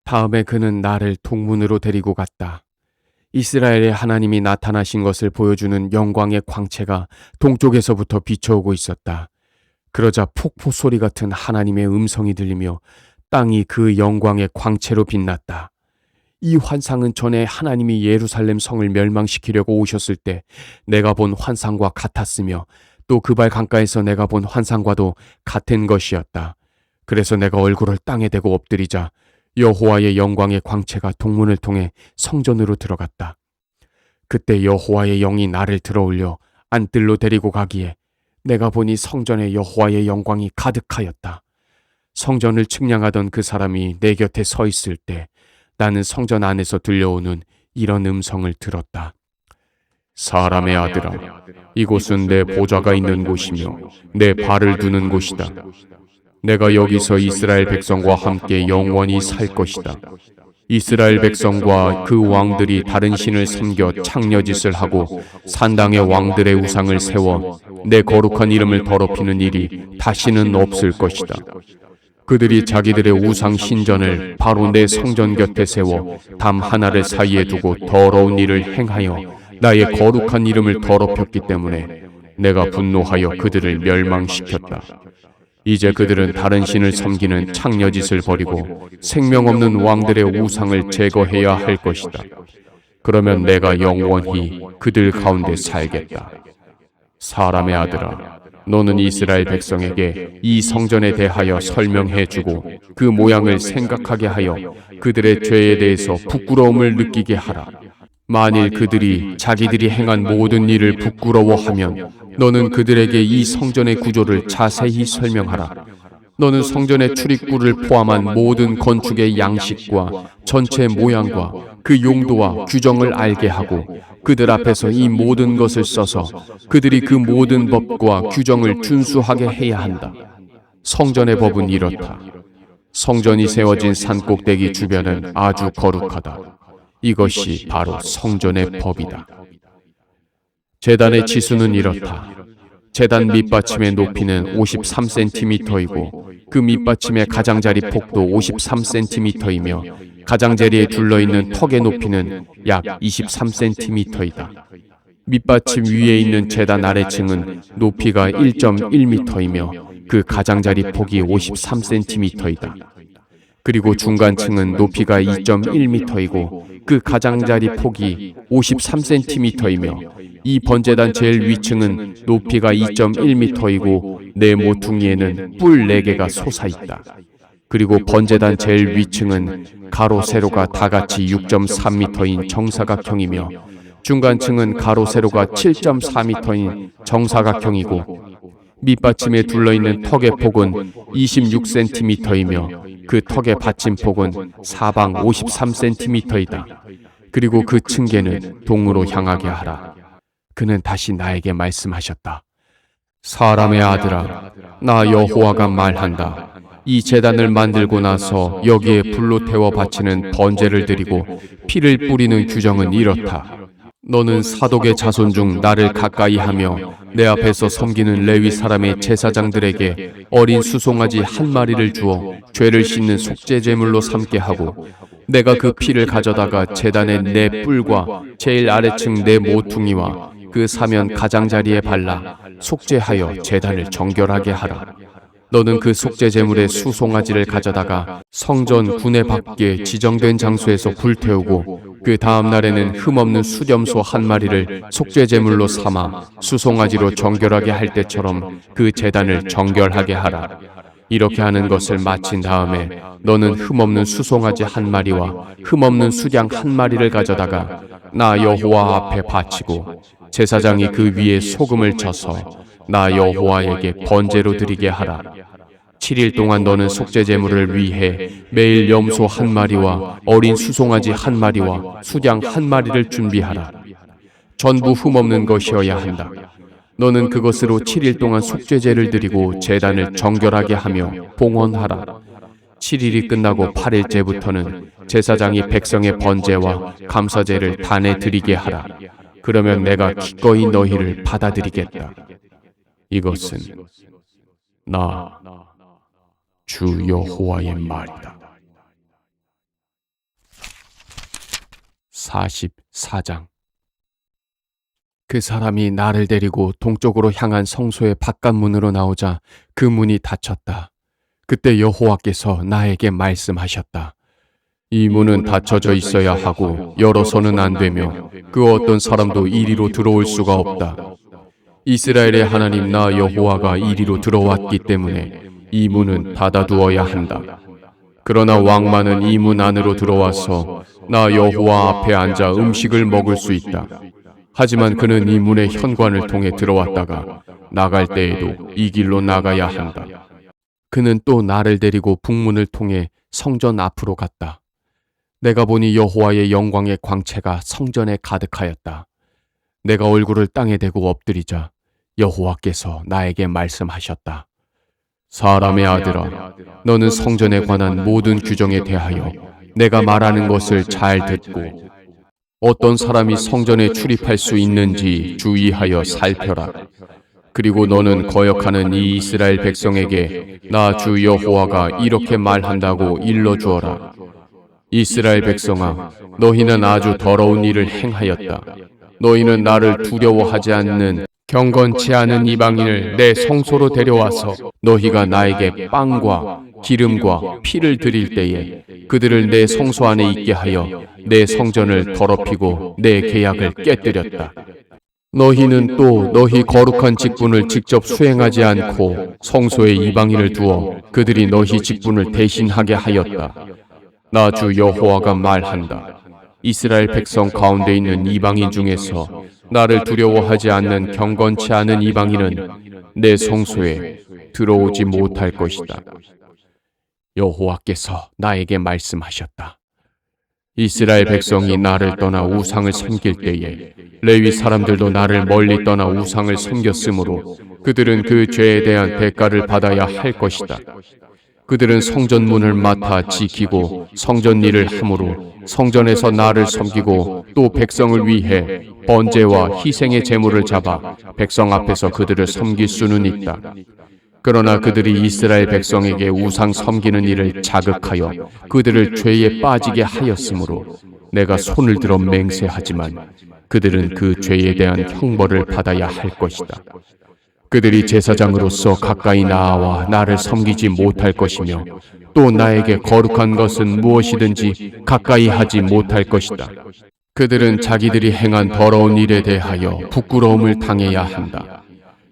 Speaker 1: 다음에 그는 나를 동문으로 데리고 갔다. 이스라엘의 하나님이 나타나신 것을 보여주는 영광의 광채가 동쪽에서부터 비춰오고 있었다. 그러자 폭포 소리 같은 하나님의 음성이 들리며 땅이 그 영광의 광채로 빛났다. 이 환상은 전에 하나님이 예루살렘 성을 멸망시키려고 오셨을 때 내가 본 환상과 같았으며 또 그발 강가에서 내가 본 환상과도 같은 것이었다. 그래서 내가 얼굴을 땅에 대고 엎드리자 여호와의 영광의 광채가 동문을 통해 성전으로 들어갔다. 그때 여호와의 영이 나를 들어올려 안뜰로 데리고 가기에 내가 보니 성전에 여호와의 영광이 가득하였다. 성전을 측량하던 그 사람이 내 곁에 서 있을 때 나는 성전 안에서 들려오는 이런 음성을 들었다. 사람의 아들아, 이곳은 내 보좌가 있는 곳이며 내 발을 두는 곳이다. 내가 여기서 이스라엘 백성과 함께 영원히 살 것이다. 이스라엘 백성과 그 왕들이 다른 신을 섬겨 창녀짓을 하고 산당의 왕들의 우상을 세워 내 거룩한 이름을 더럽히는 일이 다시는 없을 것이다. 그들이 자기들의 우상 신전을 바로 내 성전 곁에 세워 담 하나를 사이에 두고 더러운 일을 행하여 나의 거룩한 이름을 더럽혔기 때문에 내가 분노하여 그들을 멸망시켰다. 이제 그들은 다른 신을 섬기는 창녀짓을 버리고 생명 없는 왕들의 우상을 제거해야 할 것이다. 그러면 내가 영원히 그들 가운데 살겠다. 사람의 아들아, 너는 이스라엘 백성에게 이 성전에 대하여 설명해 주고 그 모양을 생각하게 하여 그들의 죄에 대해서 부끄러움을 느끼게 하라. 만일 그들이 자기들이 행한 모든 일을 부끄러워하면 너는 그들에게 이 성전의 구조를 자세히 설명하라. 너는 성전의 출입구를 포함한 모든 건축의 양식과 전체 모양과 그 용도와 규정을 알게 하고 그들 앞에서 이 모든 것을 써서 그들이 그 모든 법과 규정을 준수하게 해야 한다. 성전의 법은 이렇다. 성전이 세워진 산꼭대기 주변은 아주 거룩하다. 이것이 바로 성전의 법이다. 제단의 치수는 이렇다. 제단 밑받침의 높이는 53cm이고 그 밑받침의 가장자리 폭도 53cm이며 가장자리에 둘러있는 턱의 높이는 약 23cm이다. 밑받침 위에 있는 제단 아래층은 높이가 1.1m이며 그 가장자리 폭이 53cm이다. 그리고 중간층은 높이가 2.1m이고 그 가장자리 폭이 53cm이며 이 번제단 제일 위층은 높이가 2.1m이고 내 모퉁이에는 뿔 4개가 솟아있다. 그리고 번제단 제일 위층은 가로 세로가 다같이 6.3m인 정사각형이며 중간층은 가로 세로가 7.4m인 정사각형이고 밑받침에 둘러있는 턱의 폭은 26cm이며 그 턱의 받침폭은 사방 53cm이다. 그리고 그 층계는 동으로 향하게 하라. 그는 다시 나에게 말씀하셨다. 사람의 아들아, 나 여호와가 말한다. 이 제단을 만들고 나서 여기에 불로 태워 바치는 번제를 드리고 피를 뿌리는 규정은 이렇다. 너는 사독의 자손 중 나를 가까이 하며 내 앞에서 섬기는 레위 사람의 제사장들에게 어린 수송아지 한 마리를 주어 죄를 씻는 속죄 제물로 삼게 하고 내가 그 피를 가져다가 제단의 내 뿔과 제일 아래층 내 모퉁이와 그 사면 가장자리에 발라 속죄하여 제단을 정결하게 하라. 너는 그 속죄 제물의 수송아지를 가져다가 성전 구내 밖에 지정된 장소에서 불태우고 그 다음 날에는 흠없는 수렴소 한 마리를 속죄 제물로 삼아 수송아지로 정결하게 할 때처럼 그 제단을 정결하게 하라. 이렇게 하는 것을 마친 다음에 너는 흠없는 수송아지 한 마리와 흠없는 수양 한 마리를 가져다가 나 여호와 앞에 바치고 제사장이 그 위에 소금을 쳐서 나 여호와에게 번제로 드리게 하라. 7일 동안 너는 속죄 제물을 위해 매일 염소 한 마리와 어린 수송아지 한 마리와 수양 한 마리를 준비하라. 전부 흠없는 것이어야 한다. 너는 그것으로 7일 동안 속죄제를 드리고 제단을 정결하게 하며 봉헌하라. 7일이 끝나고 8일째부터는 제사장이 백성의 번제와 감사제를 단에 드리게 하라. 그러면 내가 기꺼이 너희를 받아들이겠다. 이것은 나 주 여호와의 말이다. 44장. 그 사람이 나를 데리고 동쪽으로 향한 성소의 바깥문으로 나오자 그 문이 닫혔다. 그때 여호와께서 나에게 말씀하셨다. 이 문은 닫혀져 있어야 하고 열어서는 안 되며 그 어떤 사람도 이리로 들어올 수가 없다. 이스라엘의 하나님 나 여호와가 이리로 들어왔기 때문에 이 문은 닫아두어야 한다. 그러나 왕만은 이 문 안으로 들어와서 나 여호와 앞에 앉아 음식을 먹을 수 있다. 하지만 그는 이 문의 현관을 통해 들어왔다가 나갈 때에도 이 길로 나가야 한다. 그는 또 나를 데리고 북문을 통해 성전 앞으로 갔다. 내가 보니 여호와의 영광의 광채가 성전에 가득하였다. 내가 얼굴을 땅에 대고 엎드리자 여호와께서 나에게 말씀하셨다. 사람의 아들아, 너는 성전에 관한 모든 규정에 대하여 내가 말하는 것을 잘 듣고 어떤 사람이 성전에 출입할 수 있는지 주의하여 살펴라. 그리고 너는 거역하는 이 이스라엘 백성에게 나 주 여호와가 이렇게 말한다고 일러주어라. 이스라엘 백성아, 너희는 아주 더러운 일을 행하였다. 너희는 나를 두려워하지 않는 경건치 않은 이방인을 내 성소로 데려와서 너희가 나에게 빵과 기름과 피를 드릴 때에 그들을 내 성소 안에 있게 하여 내 성전을 더럽히고 내 계약을 깨뜨렸다. 너희는 또 너희 거룩한 직분을 직접 수행하지 않고 성소에 이방인을 두어 그들이 너희 직분을 대신하게 하였다. 나 주 여호와가 말한다. 이스라엘 백성 가운데 있는 이방인 중에서 나를 두려워하지 않는 경건치 않은 이방인은 내 성소에 들어오지 못할 것이다. 여호와께서 나에게 말씀하셨다. 이스라엘 백성이 나를 떠나 우상을 섬길 때에 레위 사람들도 나를 멀리 떠나 우상을 섬겼으므로 그들은 그 죄에 대한 대가를 받아야 할 것이다. 그들은 성전 문을 맡아 지키고 성전 일을 함으로 성전에서 나를 섬기고 또 백성을 위해 번제와 희생의 제물을 잡아 백성 앞에서 그들을 섬길 수는 있다. 그러나 그들이 이스라엘 백성에게 우상 섬기는 일을 자극하여 그들을 죄에 빠지게 하였으므로 내가 손을 들어 맹세하지만 그들은 그 죄에 대한 형벌을 받아야 할 것이다. 그들이 제사장으로서 가까이 나아와 나를 섬기지 못할 것이며 또 나에게 거룩한 것은 무엇이든지 가까이 하지 못할 것이다. 그들은 자기들이 행한 더러운 일에 대하여 부끄러움을 당해야 한다.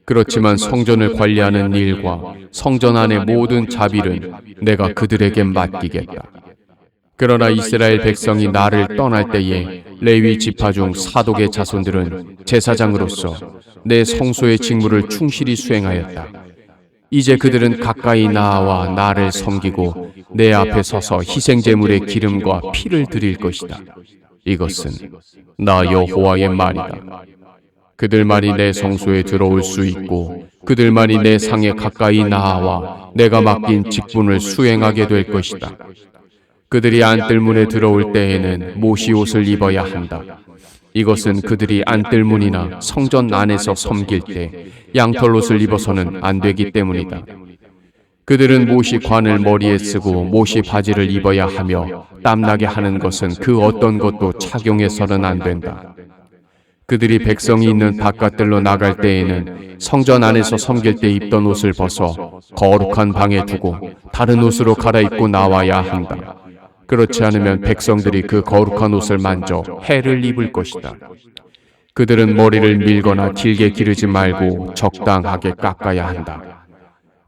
Speaker 1: 그렇지만 성전을 관리하는 일과 성전 안의 모든 자비는 내가 그들에게 맡기겠다. 그러나 이스라엘 백성이 나를 떠날 때에 레위 지파 중 사독의 자손들은 제사장으로서 내 성소의 직무를 충실히 수행하였다. 이제 그들은 가까이 나아와 나를 섬기고 내 앞에 서서 희생제물의 기름과 피를 드릴 것이다. 이것은 나 여호와의 말이다. 그들만이 내 성소에 들어올 수 있고 그들만이 내 상에 가까이 나아와 내가 맡긴 직분을 수행하게 될 것이다. 그들이 안뜰문에 들어올 때에는 모시옷을 입어야 한다. 이것은 그들이 안뜰문이나 성전 안에서 섬길 때 양털옷을 입어서는 안 되기 때문이다. 그들은 모시 관을 머리에 쓰고 모시 바지를 입어야 하며 땀나게 하는 것은 그 어떤 것도 착용해서는 안 된다. 그들이 백성이 있는 바깥들로 나갈 때에는 성전 안에서 섬길 때 입던 옷을 벗어 거룩한 방에 두고 다른 옷으로 갈아입고 나와야 한다. 그렇지 않으면 백성들이 그 거룩한 옷을 만져 해를 입을 것이다. 그들은 머리를 밀거나 길게 기르지 말고 적당하게 깎아야 한다.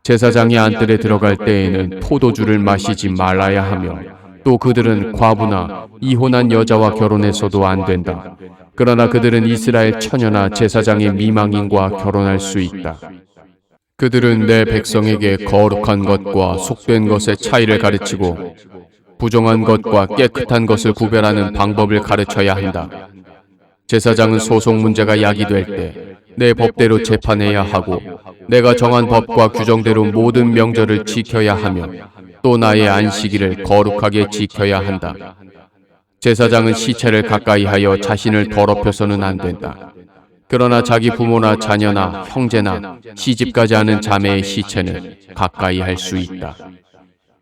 Speaker 1: 제사장이 안뜰에 들어갈 때에는 포도주를 마시지 말아야 하며 또 그들은 과부나 이혼한 여자와 결혼해서도 안 된다. 그러나 그들은 이스라엘 처녀나 제사장의 미망인과 결혼할 수 있다. 그들은 내 백성에게 거룩한 것과 속된 것의 차이를 가르치고 부정한 것과 깨끗한 것을 구별하는 방법을 가르쳐야 한다. 제사장은 소송 문제가 야기될 때 내 법대로 재판해야 하고 내가 정한 법과 규정대로 모든 명절을 지켜야 하며 또 나의 안식일을 거룩하게 지켜야 한다. 제사장은 시체를 가까이 하여 자신을 더럽혀서는 안 된다. 그러나 자기 부모나 자녀나 형제나 시집가지 않은 자매의 시체는 가까이 할 수 있다.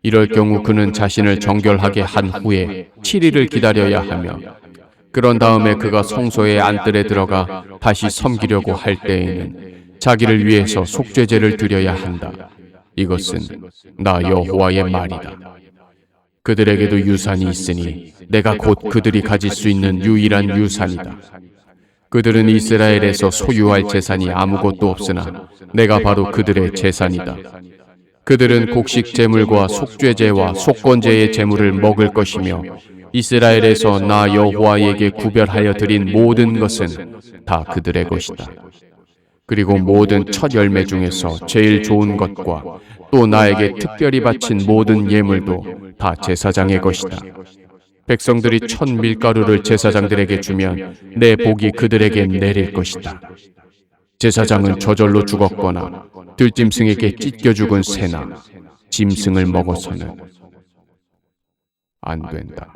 Speaker 1: 이럴 경우 그는 자신을 정결하게 한 후에 7일을 기다려야 하며 그런 다음에 그가 성소의 안뜰에 들어가 다시 섬기려고 할 때에는 자기를 위해서 속죄제를 드려야 한다. 이것은 나 여호와의 말이다. 그들에게도 유산이 있으니 내가 곧 그들이 가질 수 있는 유일한 유산이다. 그들은 이스라엘에서 소유할 재산이 아무것도 없으나 내가 바로 그들의 재산이다. 그들은 곡식 제물과 속죄제와 속건제의 제물을 먹을 것이며 이스라엘에서 나 여호와에게 구별하여 드린 모든 것은 다 그들의 것이다. 그리고 모든 첫 열매 중에서 제일 좋은 것과 또 나에게 특별히 바친 모든 예물도 다 제사장의 것이다. 백성들이 첫 밀가루를 제사장들에게 주면 내 복이 그들에게 내릴 것이다. 제사장은 저절로 죽었거나 들짐승에게 찢겨 죽은 새나 짐승을 먹어서는 안 된다.